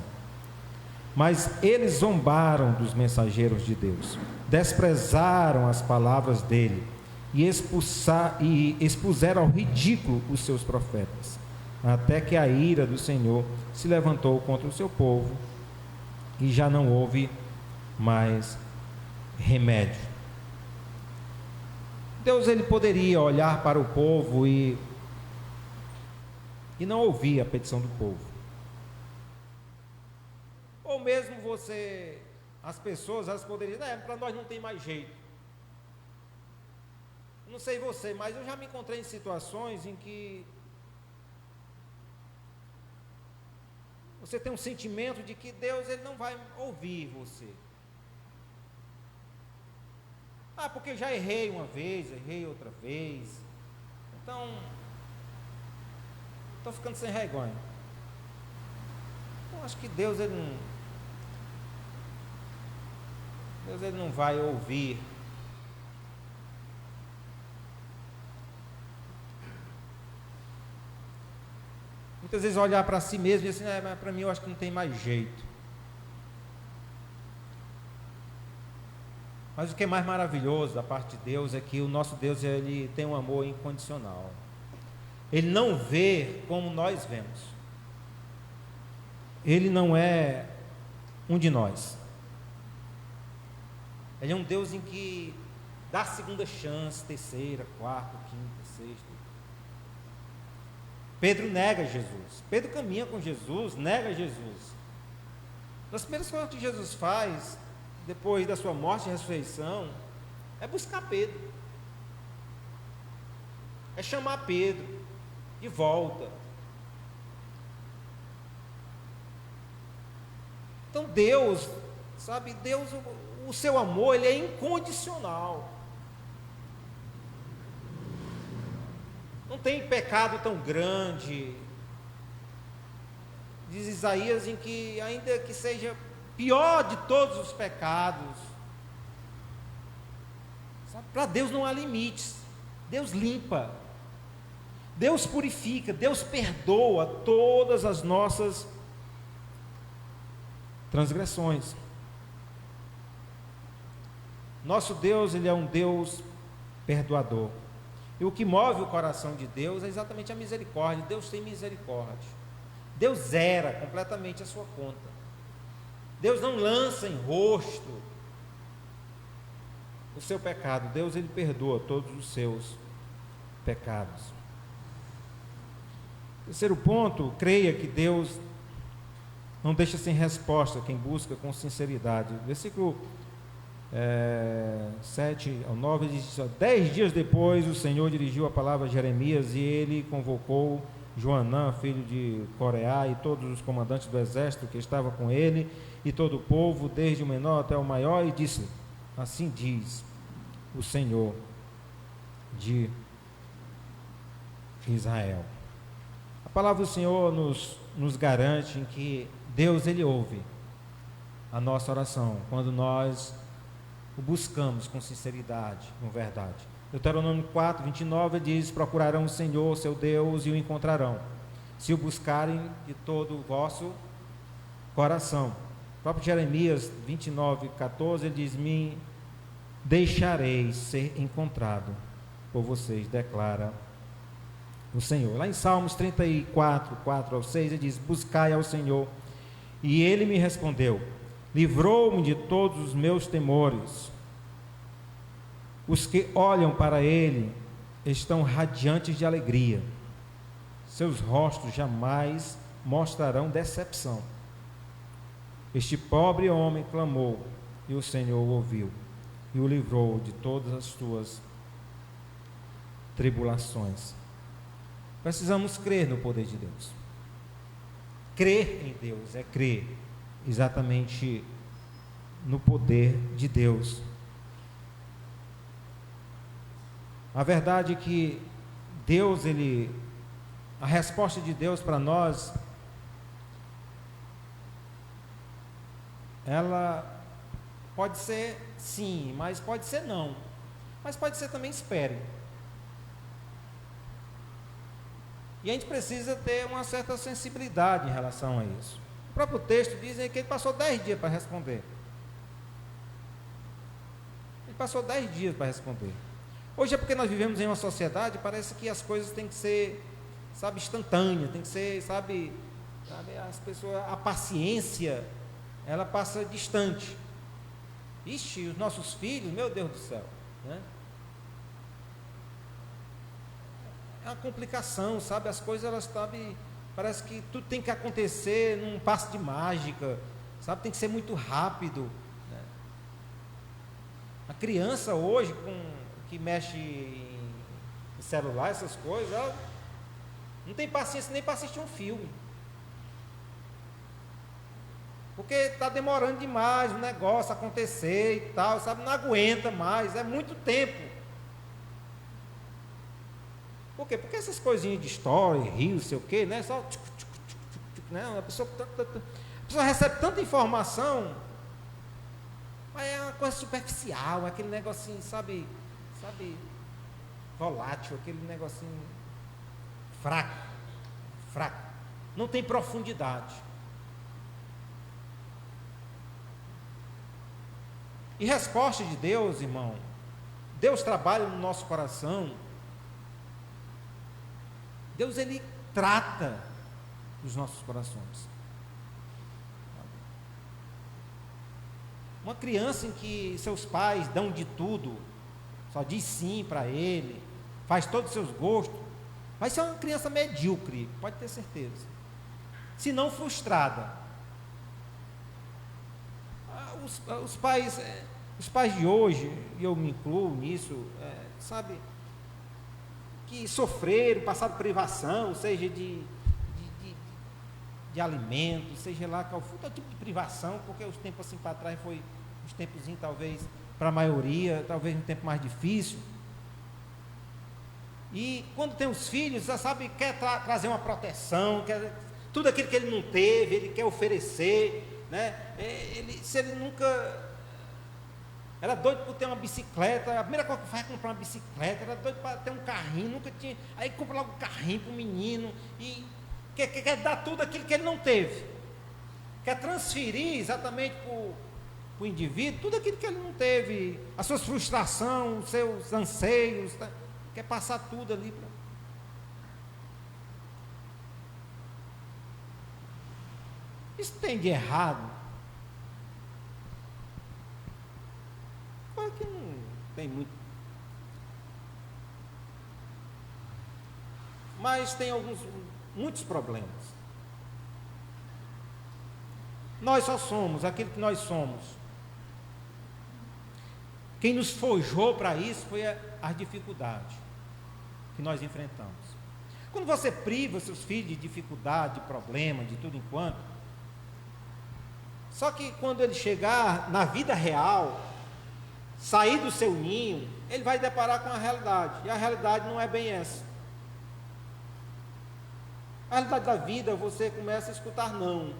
Mas eles zombaram dos mensageiros de Deus, desprezaram as palavras dele e expuseram ao ridículo os seus profetas, até que a ira do Senhor se levantou contra o seu povo e já não houve mais remédio. Deus ele poderia olhar para o povo e não ouvir a petição do povo. Ou mesmo as pessoas, elas poderiam, para nós não tem mais jeito. Não sei você, mas eu já me encontrei em situações em que você tem um sentimento de que Deus ele não vai ouvir você. Porque já errei uma vez, errei outra vez. Então, estou ficando sem vergonha. Eu acho que Deus ele não vai ouvir. Muitas vezes olhar para si mesmo e assim, mas para mim eu acho que não tem mais jeito. Mas o que é mais maravilhoso da parte de Deus é que o nosso Deus ele tem um amor incondicional. Ele não vê como nós vemos. Ele não é um de nós. Ele é um Deus em que dá segunda chance, terceira, quarta, quinta, sexta. Pedro nega Jesus. Pedro caminha com Jesus, nega Jesus. Uma das primeiras coisas que Jesus faz, depois da sua morte e ressurreição, é buscar Pedro. É chamar Pedro de volta. Então Deus, Deus, o seu amor, ele é incondicional. Não tem pecado tão grande, diz Isaías, em que ainda que seja pior de todos os pecados, para Deus não há limites. Deus limpa, Deus purifica, Deus perdoa todas as nossas transgressões. Nosso Deus, ele é um Deus perdoador. E o que move o coração de Deus é exatamente a misericórdia. Deus tem misericórdia. Deus zera completamente a sua conta. Deus não lança em rosto o seu pecado. Deus ele perdoa todos os seus pecados. Terceiro ponto, creia que Deus não deixa sem resposta quem busca com sinceridade. Versículo 7 ao 9 diz: 10 dias depois o Senhor dirigiu a palavra a Jeremias, e ele convocou Joanã, filho de Coreá, e todos os comandantes do exército que estavam com ele, e todo o povo, desde o menor até o maior, e disse: assim diz o Senhor de Israel. A palavra do Senhor nos garante em que Deus ele ouve a nossa oração quando nós o buscamos com sinceridade, com verdade. Deuteronômio 4, 29 diz: procurarão o Senhor, seu Deus, e o encontrarão, se o buscarem de todo o vosso coração. O próprio Jeremias 29, 14, ele diz: me deixarei ser encontrado por vocês, declara o Senhor. Lá em Salmos 34, 4 ao 6, ele diz: buscai ao Senhor, e ele me respondeu, livrou-me de todos os meus temores. Os que olham para ele estão radiantes de alegria, seus rostos jamais mostrarão decepção. Este pobre homem clamou, e o Senhor o ouviu, e o livrou de todas as suas tribulações. Precisamos crer no poder de Deus. Crer em Deus é crer exatamente no poder de Deus. A verdade é que Deus, a resposta de Deus para nós, ela pode ser sim, mas pode ser não, mas pode ser também espere. E a gente precisa ter uma certa sensibilidade em relação a isso. O próprio texto diz que ele passou 10 dias para responder. Ele passou 10 dias para responder. Hoje é porque nós vivemos em uma sociedade, parece que as coisas têm que ser, instantâneas, tem que ser, as pessoas, a paciência, ela passa distante. Ixi, os nossos filhos, meu Deus do céu, né? uma complicação, sabe? As coisas, elas, sabe, parece que tudo tem que acontecer num passe de mágica, sabe? Tem que ser muito rápido, né? A criança hoje, que mexe em celular, essas coisas, ela não tem paciência nem para assistir um filme. Porque está demorando demais o negócio acontecer e tal, sabe? Não aguenta mais, é muito tempo. Por quê? Porque essas coisinhas de história, rio, sei o quê, né? Só né? A pessoa recebe tanta informação, mas é uma coisa superficial, aquele negocinho, sabe, volátil, aquele negocinho fraco, não tem profundidade. E resposta de Deus, irmão, Deus trabalha no nosso coração, Deus, Ele trata os nossos corações. Uma criança em que seus pais dão de tudo, só diz sim para ele, faz todos os seus gostos, vai ser uma criança medíocre, pode ter certeza, se não frustrada. Os pais de hoje, e eu me incluo nisso, sabe, que sofreram, passaram privação, seja de alimento, seja lá qual for, todo tipo de privação, porque os tempos assim para trás foi uns tempozinhos, talvez, para a maioria, talvez um tempo mais difícil. E quando tem os filhos, já sabe, quer trazer uma proteção, quer tudo aquilo que ele não teve, ele quer oferecer, né? Se ele nunca era doido por ter uma bicicleta, a primeira coisa que faz é comprar uma bicicleta, era doido para ter um carrinho, nunca tinha, aí compra logo um carrinho para o menino, e quer dar tudo aquilo que ele não teve, quer transferir exatamente para o indivíduo tudo aquilo que ele não teve, as suas frustrações, os seus anseios, tá? Quer passar tudo ali para... Isso tem de errado? Claro que não tem muito. Mas tem muitos problemas. Nós só somos aquilo que nós somos. Quem nos forjou para isso foi as dificuldades que nós enfrentamos. Quando você priva seus filhos de dificuldade, de problema, de tudo enquanto, só que quando ele chegar na vida real, sair do seu ninho, ele vai deparar com a realidade, e a realidade não é bem essa. A realidade da vida, você começa a escutar não.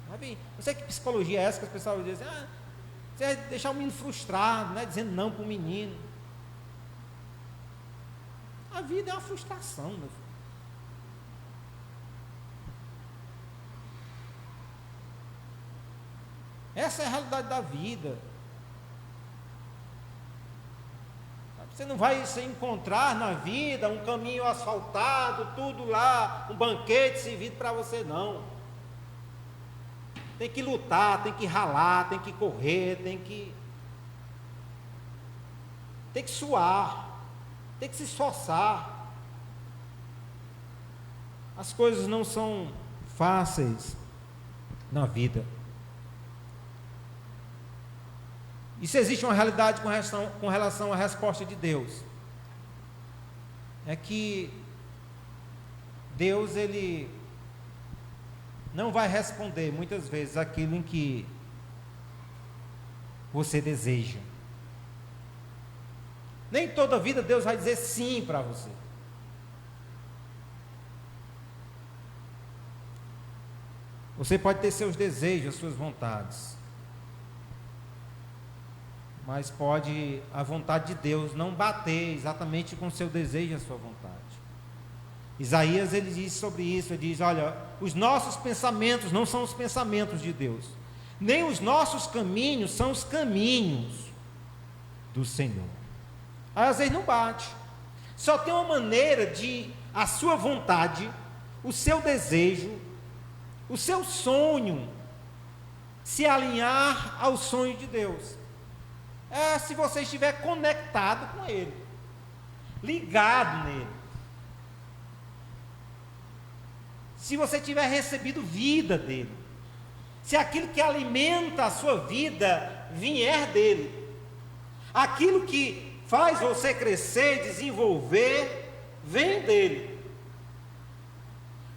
Não sei que psicologia é essa que as pessoas dizem, você vai deixar o menino frustrado, né? Dizendo não para o menino. A vida é uma frustração, meu filho. Essa é a realidade da vida. Você não vai se encontrar na vida um caminho asfaltado, tudo lá, um banquete servido para você, não. Tem que lutar, tem que ralar, tem que correr, tem que suar, tem que se esforçar. As coisas não são fáceis na vida. E se existe uma realidade com relação à resposta de Deus, é que Deus, Ele não vai responder muitas vezes aquilo em que você deseja. Nem toda vida Deus vai dizer sim para você. Você pode ter seus desejos, suas vontades, mas pode a vontade de Deus não bater exatamente com o seu desejo e a sua vontade. Isaías, ele diz sobre isso, ele diz, olha, os nossos pensamentos não são os pensamentos de Deus, nem os nossos caminhos são os caminhos do Senhor. Aí às vezes não bate, só tem uma maneira de a sua vontade, o seu desejo, o seu sonho se alinhar ao sonho de Deus, se você estiver conectado com Ele. ligado nele, se você tiver recebido vida dele, se aquilo que alimenta a sua vida vier dele, aquilo que faz você crescer, desenvolver, vem dele.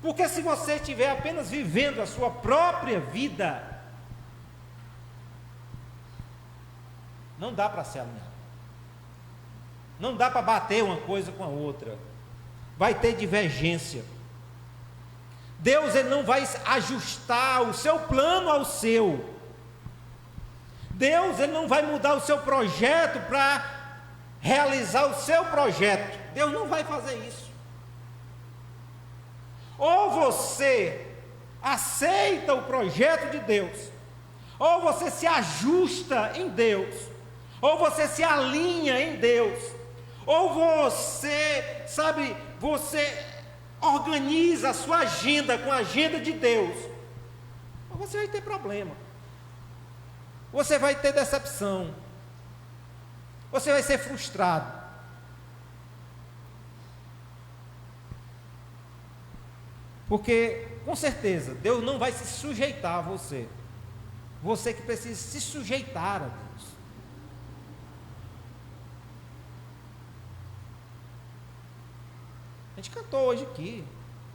Porque se você estiver apenas vivendo a sua própria vida, não dá para se alinhar, não dá para bater uma coisa com a outra, vai ter divergência. Deus, ele não vai ajustar o seu plano ao seu. Deus, ele não vai mudar o seu projeto para realizar o seu projeto. Deus não vai fazer isso. Ou você aceita o projeto de Deus, ou você se ajusta em Deus, ou você se alinha em Deus, ou você, você organiza a sua agenda com a agenda de Deus, ou você vai ter problema, você vai ter decepção, você vai ser frustrado. Porque, com certeza, Deus não vai se sujeitar a você. Você que precisa se sujeitar a Deus. A gente cantou hoje aqui,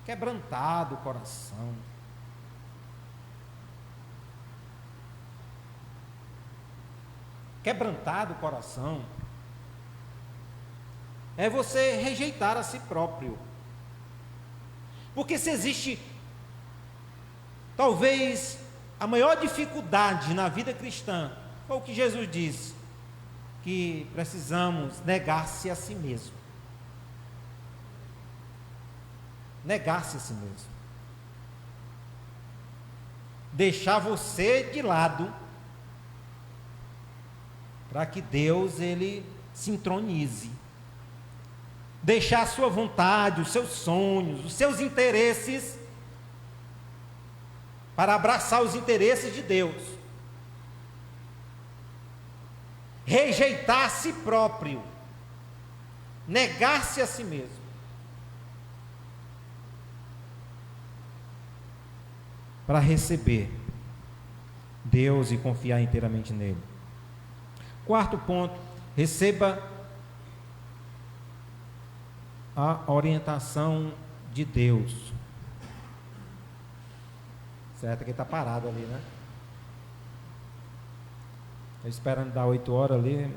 quebrantado o coração. Quebrantado o coração é você rejeitar a si próprio. Porque se existe, talvez, a maior dificuldade na vida cristã, foi o que Jesus disse, que precisamos negar-se a si mesmo. Negar-se a si mesmo. Deixar você de lado, para que Deus, ele se entronize. Deixar a sua vontade, os seus sonhos, os seus interesses, para abraçar os interesses de Deus. Rejeitar a si próprio, negar-se a si mesmo, para receber Deus e confiar inteiramente nele. Quarto ponto, receba a orientação de Deus. Certo que está parado ali, né? Estou esperando dar 8 horas ali.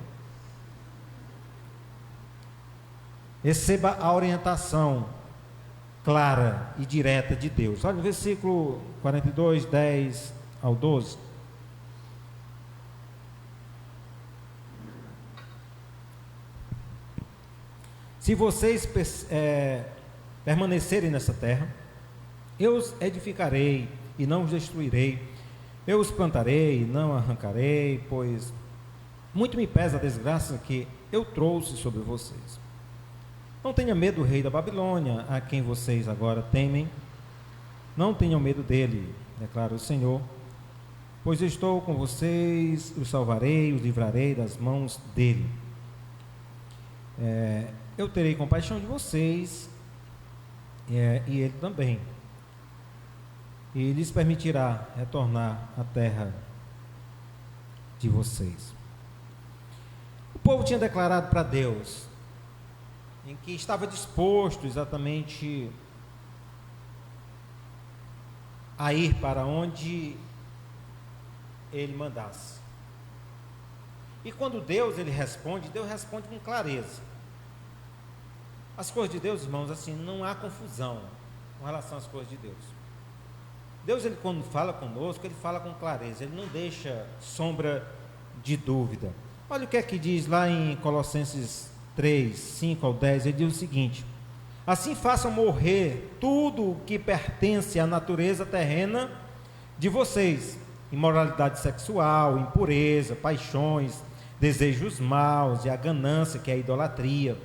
Receba a orientação clara e direta de Deus. Olha o versículo 42, 10 ao 12. Se vocês permanecerem nessa terra, eu os edificarei e não os destruirei, eu os plantarei e não arrancarei, pois muito me pesa a desgraça que eu trouxe sobre vocês. Não tenha medo do rei da Babilônia, a quem vocês agora temem, não tenham medo dele, declara o Senhor, pois eu estou com vocês, os salvarei, os livrarei das mãos dele. Eu terei compaixão de vocês, e ele também, e lhes permitirá retornar à terra de vocês. O povo tinha declarado para Deus, em que estava disposto exatamente a ir para onde ele mandasse. E quando Deus responde com clareza. As coisas de Deus, irmãos, assim, não há confusão com relação às coisas de Deus. Deus, ele quando fala conosco, ele fala com clareza, ele não deixa sombra de dúvida. Olha o que é que diz lá em Colossenses 3, 5 ao 10, ele diz o seguinte: assim façam morrer tudo o que pertence à natureza terrena de vocês, imoralidade sexual, impureza, paixões, desejos maus e a ganância, que é a idolatria.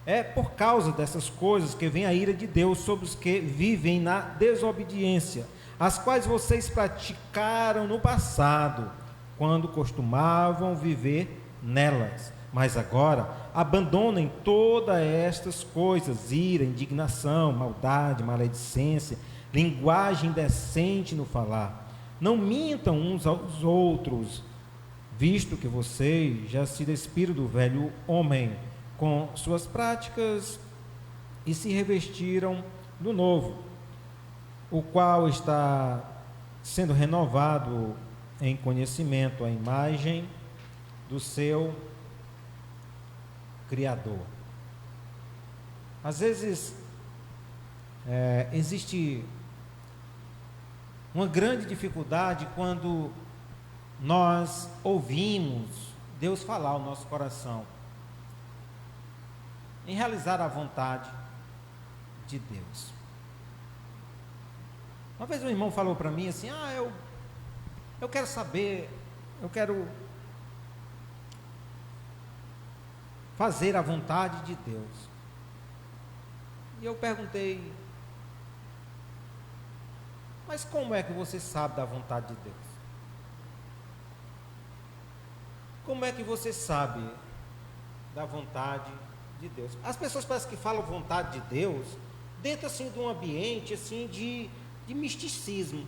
É por causa dessas coisas que vem a ira de Deus sobre os que vivem na desobediência, as quais vocês praticaram no passado, quando costumavam viver nelas. Mas agora, abandonem todas estas coisas: ira, indignação, maldade, maledicência, linguagem indecente no falar. Não mintam uns aos outros, visto que vocês já se despiram do velho homem com suas práticas e se revestiram do novo, o qual está sendo renovado em conhecimento, à imagem do seu Criador. Às vezes, existe uma grande dificuldade quando nós ouvimos Deus falar ao nosso coração em realizar a vontade de Deus. Uma vez um irmão falou para mim assim: eu quero saber, eu quero fazer a vontade de Deus. E eu perguntei: mas como é que você sabe da vontade de Deus? Como é que você sabe da vontade de Deus? As pessoas parecem que falam vontade de Deus dentro assim de um ambiente assim de misticismo,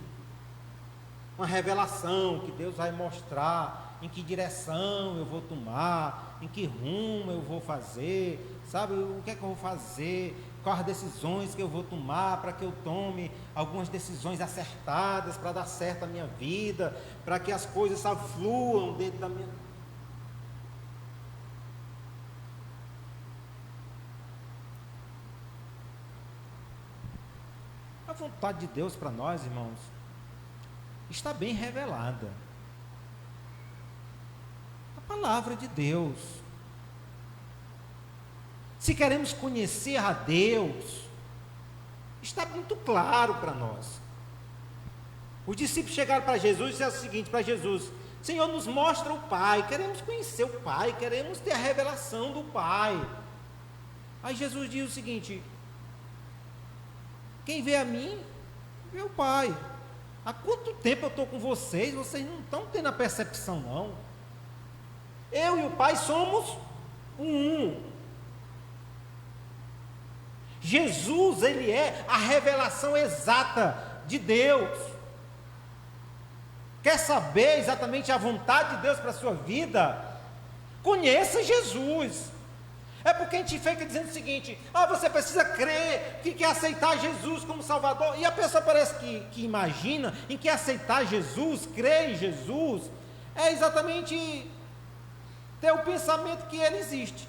uma revelação que Deus vai mostrar em que direção eu vou tomar, em que rumo eu vou fazer, sabe, o que é que eu vou fazer, quais as decisões que eu vou tomar para que eu tome algumas decisões acertadas, para dar certo a minha vida, para que as coisas fluam dentro da minha... A vontade de Deus para nós, irmãos, está bem revelada. A palavra de Deus. Se queremos conhecer a Deus, está muito claro para nós. Os discípulos chegaram para Jesus e disseram o seguinte para Jesus: Senhor, nos mostra o Pai, queremos conhecer o Pai, queremos ter a revelação do Pai. Aí Jesus diz o seguinte: quem vê a mim, vê o Pai. Há quanto tempo eu estou com vocês, vocês não estão tendo a percepção não. Eu e o Pai somos um. Jesus, ele é a revelação exata de Deus. Quer saber exatamente a vontade de Deus para a sua vida? Conheça Jesus. É porque a gente fica dizendo o seguinte: você precisa crer, que quer aceitar Jesus como Salvador. E a pessoa parece que imagina em que aceitar Jesus, crer em Jesus, é exatamente ter o pensamento que ele existe.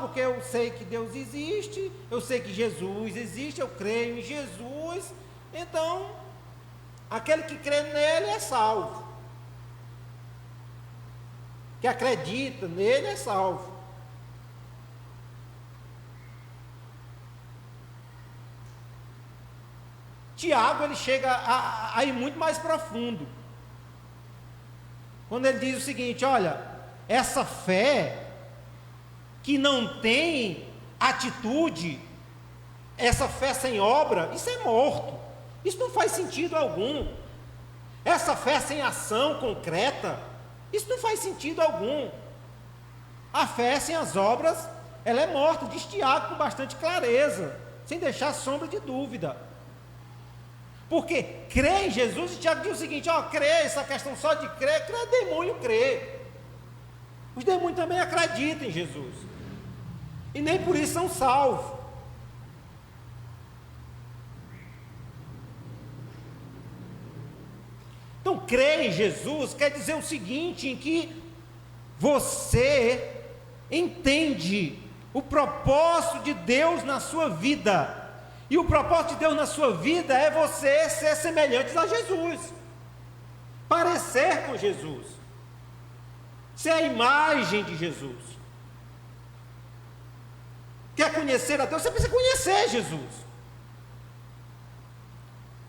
Porque eu sei que Deus existe, eu sei que Jesus existe, eu creio em Jesus, então aquele que crê nele é salvo. Que acredita nele é salvo. Tiago, ele chega a ir muito mais profundo, quando ele diz o seguinte: olha, essa fé que não tem atitude, essa fé sem obra, isso é morto, isso não faz sentido algum. Essa fé sem ação concreta, isso não faz sentido algum. A fé sem as obras, ela é morta, diz Tiago com bastante clareza, sem deixar sombra de dúvida. Porque crer em Jesus, e Tiago diz o seguinte: crer, essa questão só de crer demônio crê. Os demônios também acreditam em Jesus, e nem por isso são salvos. Então, crer em Jesus quer dizer o seguinte, em que você entende o propósito de Deus na sua vida, e o propósito de Deus na sua vida é você ser semelhante a Jesus, parecer com Jesus, ser a imagem de Jesus. Quer conhecer a Deus? Você precisa conhecer Jesus.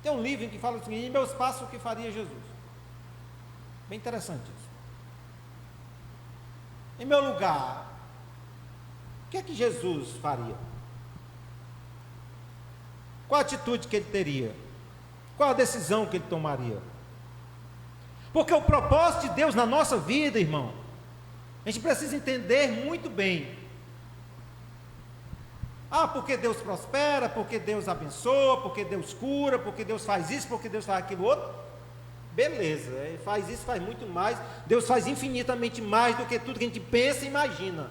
Tem um livro que fala o seguinte: em meus passos o que faria Jesus. Bem interessante isso. Em meu lugar, o que é que Jesus faria? Qual a atitude que ele teria? Qual a decisão que ele tomaria? Porque o propósito de Deus na nossa vida, irmão, a gente precisa entender muito bem. Porque Deus prospera, porque Deus abençoa, porque Deus cura, porque Deus faz isso, porque Deus faz aquilo outro. Beleza, Ele faz isso, faz muito mais. Deus faz infinitamente mais do que tudo que a gente pensa e imagina.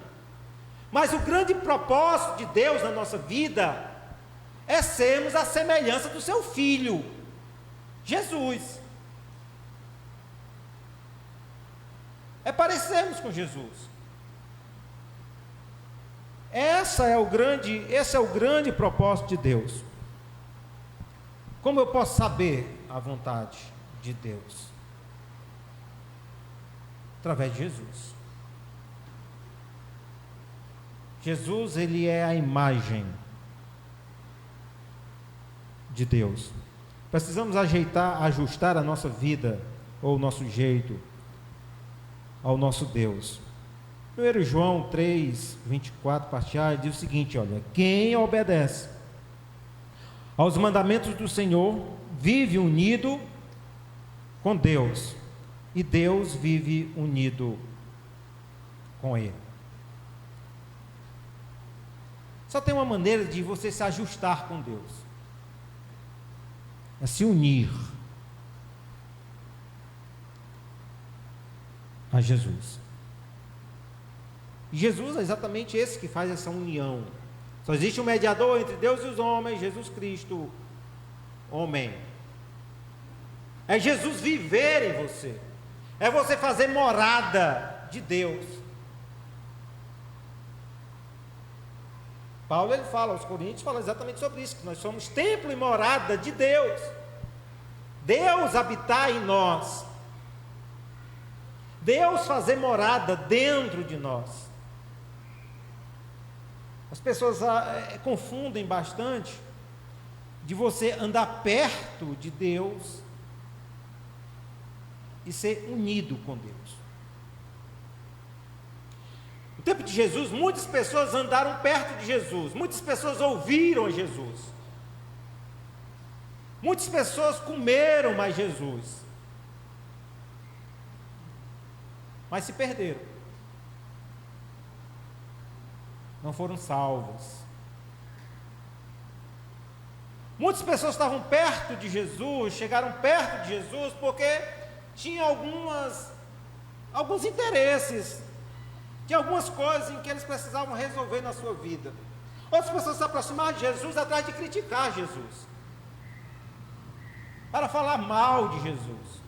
Mas o grande propósito de Deus na nossa vida é sermos a semelhança do seu Filho, Jesus. É parecermos com Jesus. Esse é o grande propósito de Deus. Como eu posso saber a vontade de Deus? Através de Jesus. Jesus, ele é a imagem de Deus. Precisamos ajustar a nossa vida, ou o nosso jeito, ao nosso Deus. 1 João 3, 24, parte A, diz o seguinte, olha: quem obedece aos mandamentos do Senhor vive unido com Deus, e Deus vive unido com ele. Só tem uma maneira de você se ajustar com Deus, é se unir a Jesus. E Jesus é exatamente esse que faz essa união. Só existe um mediador entre Deus e os homens, Jesus Cristo, homem. É Jesus viver em você, é você fazer morada de Deus. Paulo, ele fala aos Coríntios, fala exatamente sobre isso, que nós somos templo e morada de Deus. Deus habitar em nós, Deus fazer morada dentro de nós. As pessoas confundem bastante de você andar perto de Deus e ser unido com Deus. No tempo de Jesus, muitas pessoas andaram perto de Jesus, muitas pessoas ouviram a Jesus, muitas pessoas comeram mais Jesus, mas se perderam. Não foram salvos. Muitas pessoas estavam perto de Jesus, chegaram perto de Jesus porque tinham alguns interesses, tinha algumas coisas em que eles precisavam resolver na sua vida. Outras pessoas se aproximaram de Jesus atrás de criticar Jesus, para falar mal de Jesus.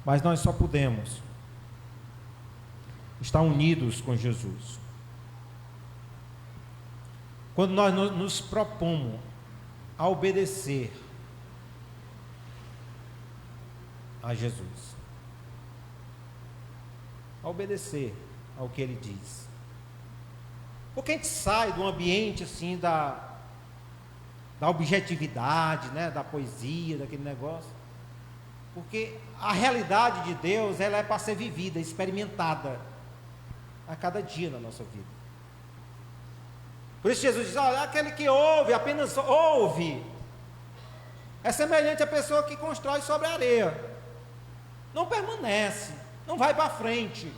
Mas nós só podemos estar unidos com Jesus quando nós nos propomos a obedecer a Jesus, a obedecer ao que Ele diz. Porque a gente sai do ambiente assim da objetividade, né, da poesia, daquele negócio. Porque a realidade de Deus, ela é para ser vivida, experimentada a cada dia na nossa vida. Por isso Jesus diz: olha, aquele que ouve, apenas ouve, é semelhante à pessoa que constrói sobre a areia. Não permanece, não vai para frente,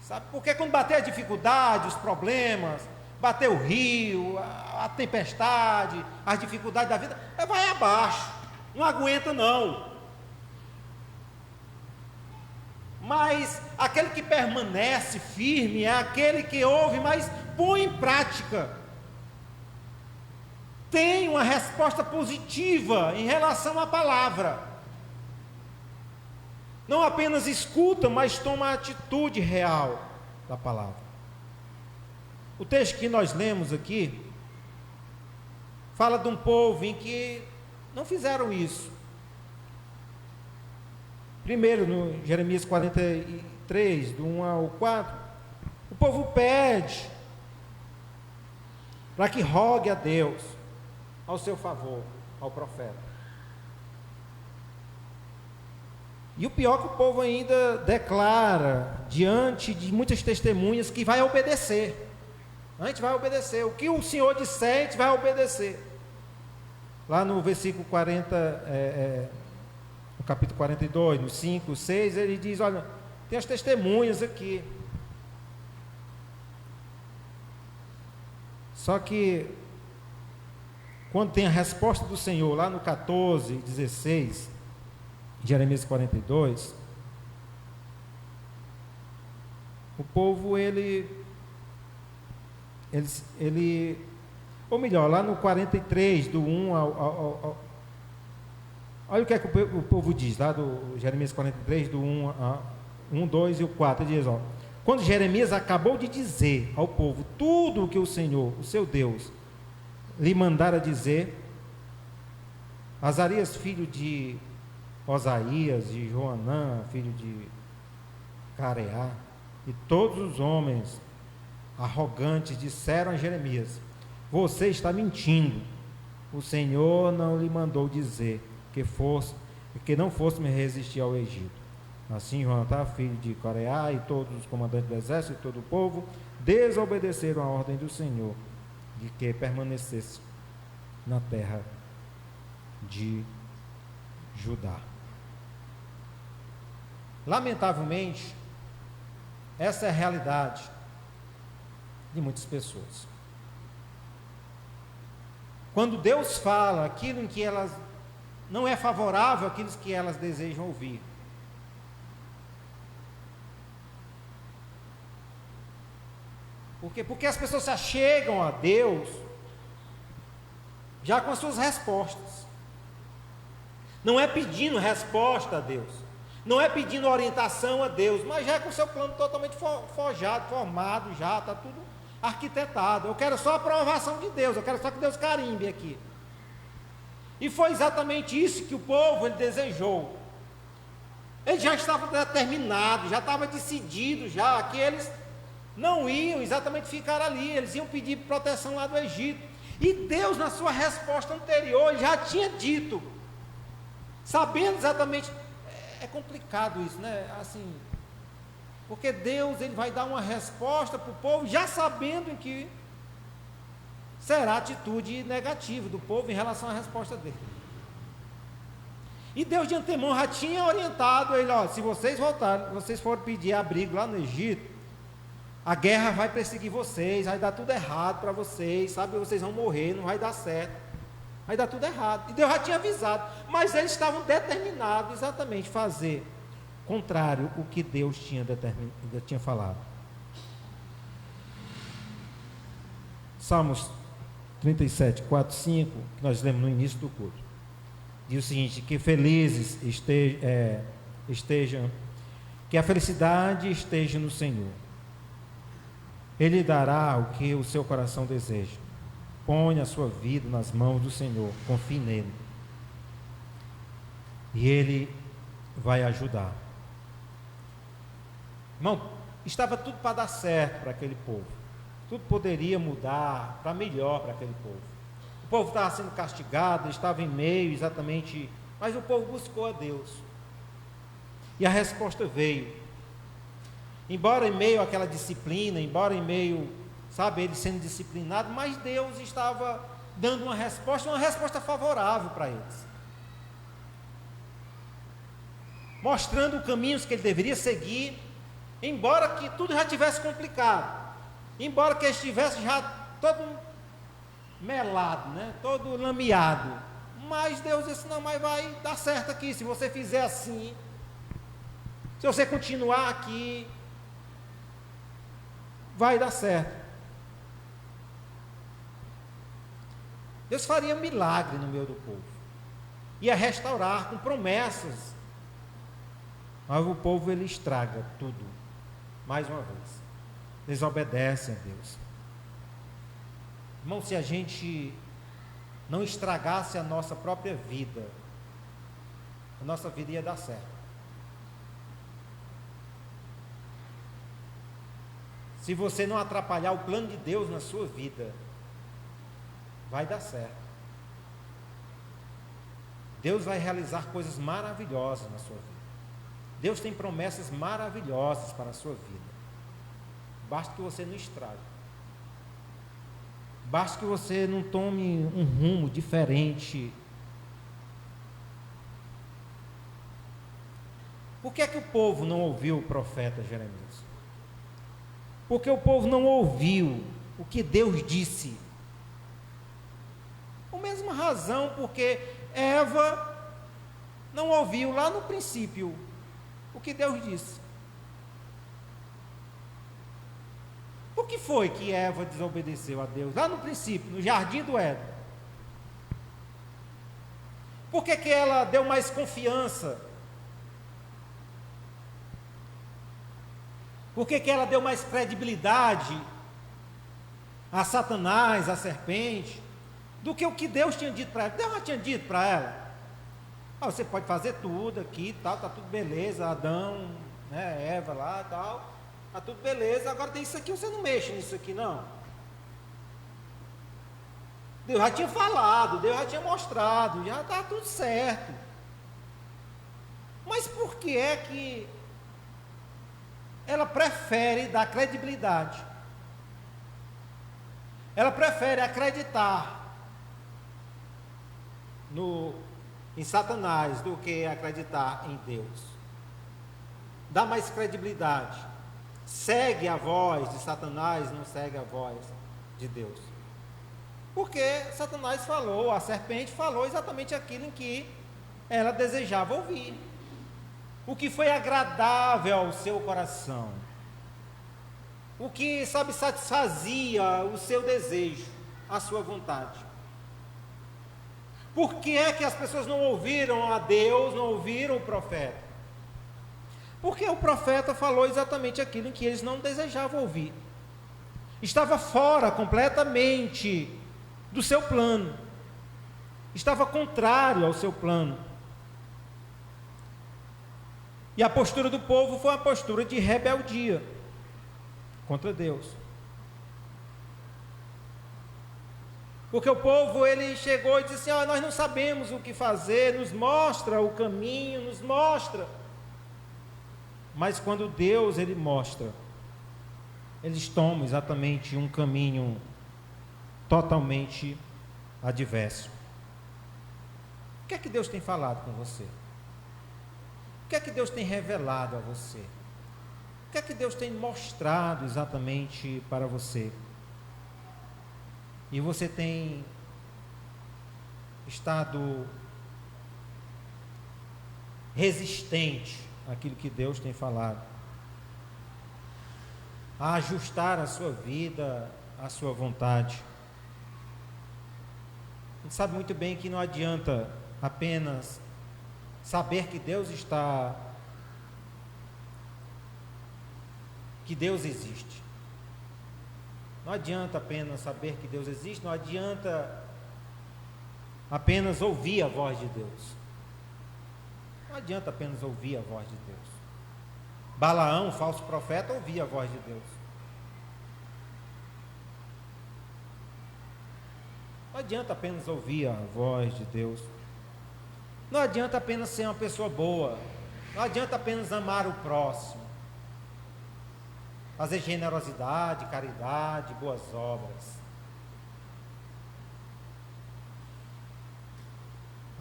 sabe? Porque quando bater a dificuldade, os problemas, bater o rio, a tempestade, as dificuldades da vida, vai abaixo, não aguenta não. Mas aquele que permanece firme é aquele que ouve, mas põe em prática, tem uma resposta positiva em relação à palavra, não apenas escuta, mas toma a atitude real da palavra. O texto que nós lemos aqui fala de um povo em que não fizeram isso. Primeiro, no Jeremias 43, do 1 ao 4, o povo pede para que rogue a Deus ao seu favor, ao profeta. E o pior é que o povo ainda declara, diante de muitas testemunhas, que vai obedecer. A gente vai obedecer, o que o Senhor disser, a gente vai obedecer. lá no versículo 40, no capítulo 42, no 5, 6, ele diz, olha, tem as testemunhas aqui. Só que, quando tem a resposta do Senhor, lá no 14, 16, Jeremias 42, o povo, ou melhor, lá no 43, do 1 olha o que é que o povo diz, lá do Jeremias 43, do 1, 2 e o 4, ele diz, ó, quando Jeremias acabou de dizer ao povo tudo o que o Senhor, o seu Deus, lhe mandara dizer, Azarias, filho de Osaías, de Joanã, filho de Careá, e todos os homens arrogantes disseram a Jeremias, você está mentindo, o Senhor não lhe mandou dizer que não fosse me resistir ao Egito. Assim Joanã, filho de Careá, e todos os comandantes do exército e todo o povo desobedeceram a ordem do Senhor de que permanecesse na terra de Judá. Lamentavelmente, essa é a realidade de muitas pessoas. Quando Deus fala aquilo em que elas não é favorável àquilo que elas desejam ouvir, por quê? Porque as pessoas se achegam a Deus já com as suas respostas. Não é pedindo resposta a Deus, não é pedindo orientação a Deus, mas já é com o seu plano totalmente forjado, formado, já está tudo arquitetado. Eu quero só a aprovação de Deus, eu quero só que Deus carimbe aqui. E foi exatamente isso que o povo ele desejou. Ele já estava determinado, já estava decidido já que eles não iam exatamente ficar ali, eles iam pedir proteção lá do Egito. E Deus, na sua resposta anterior, já tinha dito, sabendo exatamente, é complicado isso, né? Assim, porque Deus ele vai dar uma resposta para o povo, já sabendo em que será a atitude negativa do povo em relação à resposta dele. E Deus de antemão já tinha orientado ele, ó, se vocês voltarem, vocês forem pedir abrigo lá no Egito, a guerra vai perseguir vocês, vai dar tudo errado para vocês, sabe, vocês vão morrer, não vai dar certo, vai dar tudo errado. E Deus já tinha avisado, mas eles estavam determinados exatamente a fazer contrário o que Deus tinha falado. Salmos 37, 4, 5, que nós lemos no início do culto, diz o seguinte, que felizes estejam, que a felicidade esteja no Senhor. Ele dará o que o seu coração deseja. Ponha a sua vida nas mãos do Senhor, confie nele. E ele vai ajudar. Irmão, estava tudo para dar certo para aquele povo. Tudo poderia mudar para melhor para aquele povo. O povo estava sendo castigado, estava em meio exatamente, mas o povo buscou a Deus. E a resposta veio. Embora em meio àquela disciplina, embora em meio, sabe, ele sendo disciplinado, mas Deus estava dando uma resposta favorável para eles. Mostrando caminhos que ele deveria seguir, embora que tudo já tivesse complicado, embora que ele estivesse já todo melado, né, todo lameado, mas Deus disse, não, mas vai dar certo aqui, se você fizer assim, se você continuar aqui, vai dar certo. Deus faria milagre no meio do povo, ia restaurar com promessas, mas o povo ele estraga tudo, mais uma vez, desobedece a Deus. Irmão, se a gente não estragasse a nossa própria vida, a nossa vida ia dar certo. Se você não atrapalhar o plano de Deus na sua vida, vai dar certo. Deus vai realizar coisas maravilhosas na sua vida. Deus tem promessas maravilhosas para a sua vida. Basta que você não estrague. Basta que você não tome um rumo diferente Por que é que o povo não ouviu o profeta Jeremias? Porque o povo não ouviu o que Deus disse. A mesma razão porque Eva não ouviu lá no princípio o que Deus disse. Por que foi que Eva desobedeceu a Deus lá no princípio, no jardim do Éden? Por que ela deu mais confiança? Por que ela deu mais credibilidade a Satanás, a serpente, do que o que Deus tinha dito para ela? Deus já tinha dito para ela: você pode fazer tudo aqui, tal, tá tudo beleza, Adão, né, Eva lá, tal, tá tudo beleza, agora tem isso aqui, você não mexe nisso aqui não. Deus já tinha falado, Deus já tinha mostrado, já está tudo certo. Mas por que é que ela prefere dar credibilidade? Ela prefere acreditar em Satanás do que acreditar em Deus. Dá mais credibilidade. Segue a voz de Satanás, não segue a voz de Deus. Porque Satanás falou, a serpente falou exatamente aquilo em que ela desejava ouvir. O que foi agradável ao seu coração. O que, satisfazia o seu desejo, a sua vontade. Por que é que as pessoas não ouviram a Deus, não ouviram o profeta? Porque o profeta falou exatamente aquilo em que eles não desejavam ouvir. Estava fora completamente do seu plano. Estava contrário ao seu plano. E a postura do povo foi uma postura de rebeldia contra Deus. Porque o povo, ele chegou e disse assim: nós não sabemos o que fazer, nos mostra o caminho, nos mostra. Mas quando Deus, ele mostra, eles tomam exatamente um caminho totalmente adverso. O que é que Deus tem falado com você? O que é que Deus tem revelado a você? O que é que Deus tem mostrado exatamente para você? E você tem estado resistente àquilo que Deus tem falado, a ajustar a sua vida, a sua vontade. A gente sabe muito bem que não adianta apenas saber que Deus está, que Deus existe. Não adianta apenas saber que Deus existe, não adianta apenas ouvir a voz de Deus. Não adianta apenas ouvir a voz de Deus. Balaão, falso profeta, ouvia a voz de Deus. Não adianta apenas ouvir a voz de Deus. Não adianta apenas ser uma pessoa boa. Não adianta apenas amar o próximo. Fazer generosidade, caridade, boas obras.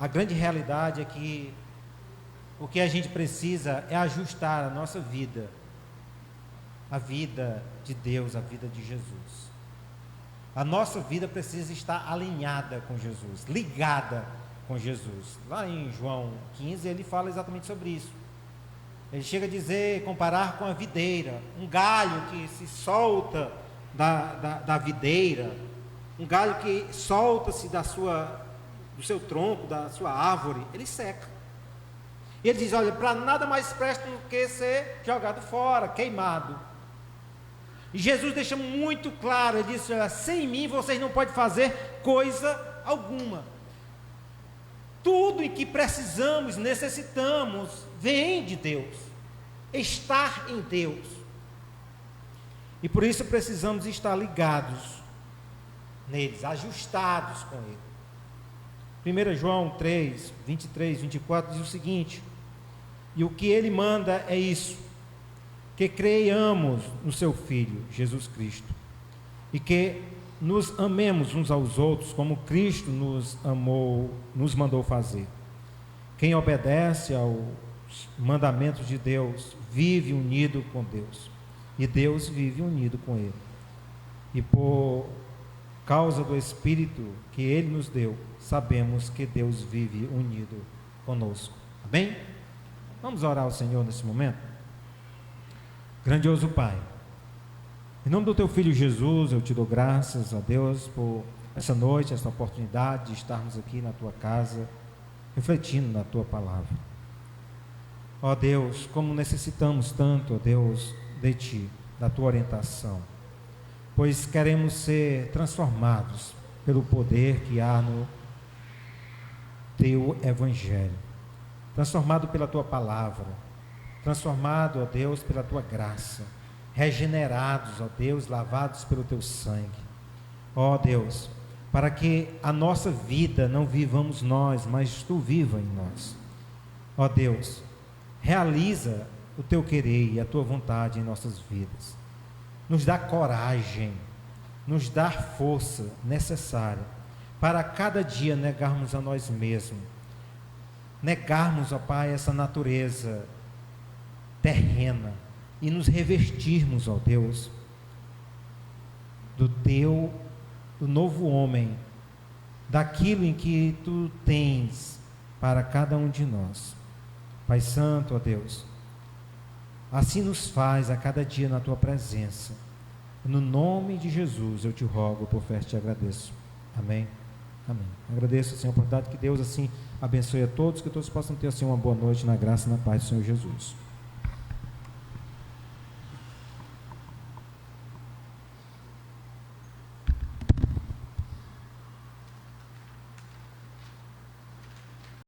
A grande realidade é que o que a gente precisa é ajustar a nossa vida, a vida de Deus, a vida de Jesus. A nossa vida precisa estar alinhada com Jesus, ligada com Jesus. Lá em João 15 ele fala exatamente sobre isso. Ele chega a dizer, comparar com a videira, um galho que se solta da videira, um galho que solta-se do seu tronco, da sua árvore, ele seca. E ele diz: olha, para nada mais presta do que ser jogado fora, queimado. E Jesus deixa muito claro, ele diz: olha, sem mim vocês não podem fazer coisa alguma. Tudo em que precisamos, necessitamos, vem de Deus, estar em Deus. E por isso precisamos estar ligados neles, ajustados com Ele. 1 João 3, 23, 24 diz o seguinte: e o que Ele manda é isso, que creiamos no Seu Filho, Jesus Cristo, e que nos amemos uns aos outros como Cristo nos amou, nos mandou fazer. Quem obedece ao mandamentos de Deus, vive unido com Deus. E Deus vive unido com ele. E por causa do Espírito que ele nos deu, sabemos que Deus vive unido conosco. Amém? Vamos orar ao Senhor nesse momento? Grandioso Pai, em nome do teu Filho Jesus, eu te dou graças a Deus por essa noite, essa oportunidade de estarmos aqui na tua casa, refletindo na tua palavra. Ó Deus, como necessitamos tanto, ó Deus, de ti, da tua orientação, pois queremos ser transformados pelo poder que há no teu evangelho, transformado pela tua palavra, transformado, ó Deus, pela tua graça, regenerados, ó Deus, lavados pelo teu sangue, ó Deus, para que a nossa vida não vivamos nós, mas tu viva em nós. Ó Deus, realiza o teu querer e a tua vontade em nossas vidas. Nos dá coragem, nos dá força necessária para cada dia negarmos a nós mesmos, negarmos, ó Pai, essa natureza terrena e nos revestirmos, ó Deus, do novo homem, daquilo em que tu tens para cada um de nós. Pai Santo, ó Deus, assim nos faz a cada dia na tua presença. No nome de Jesus eu te rogo, por fé te agradeço. Amém. Amém. Agradeço, Senhor, a oportunidade, que Deus assim abençoe a todos, que todos possam ter assim uma boa noite na graça e na paz do Senhor Jesus.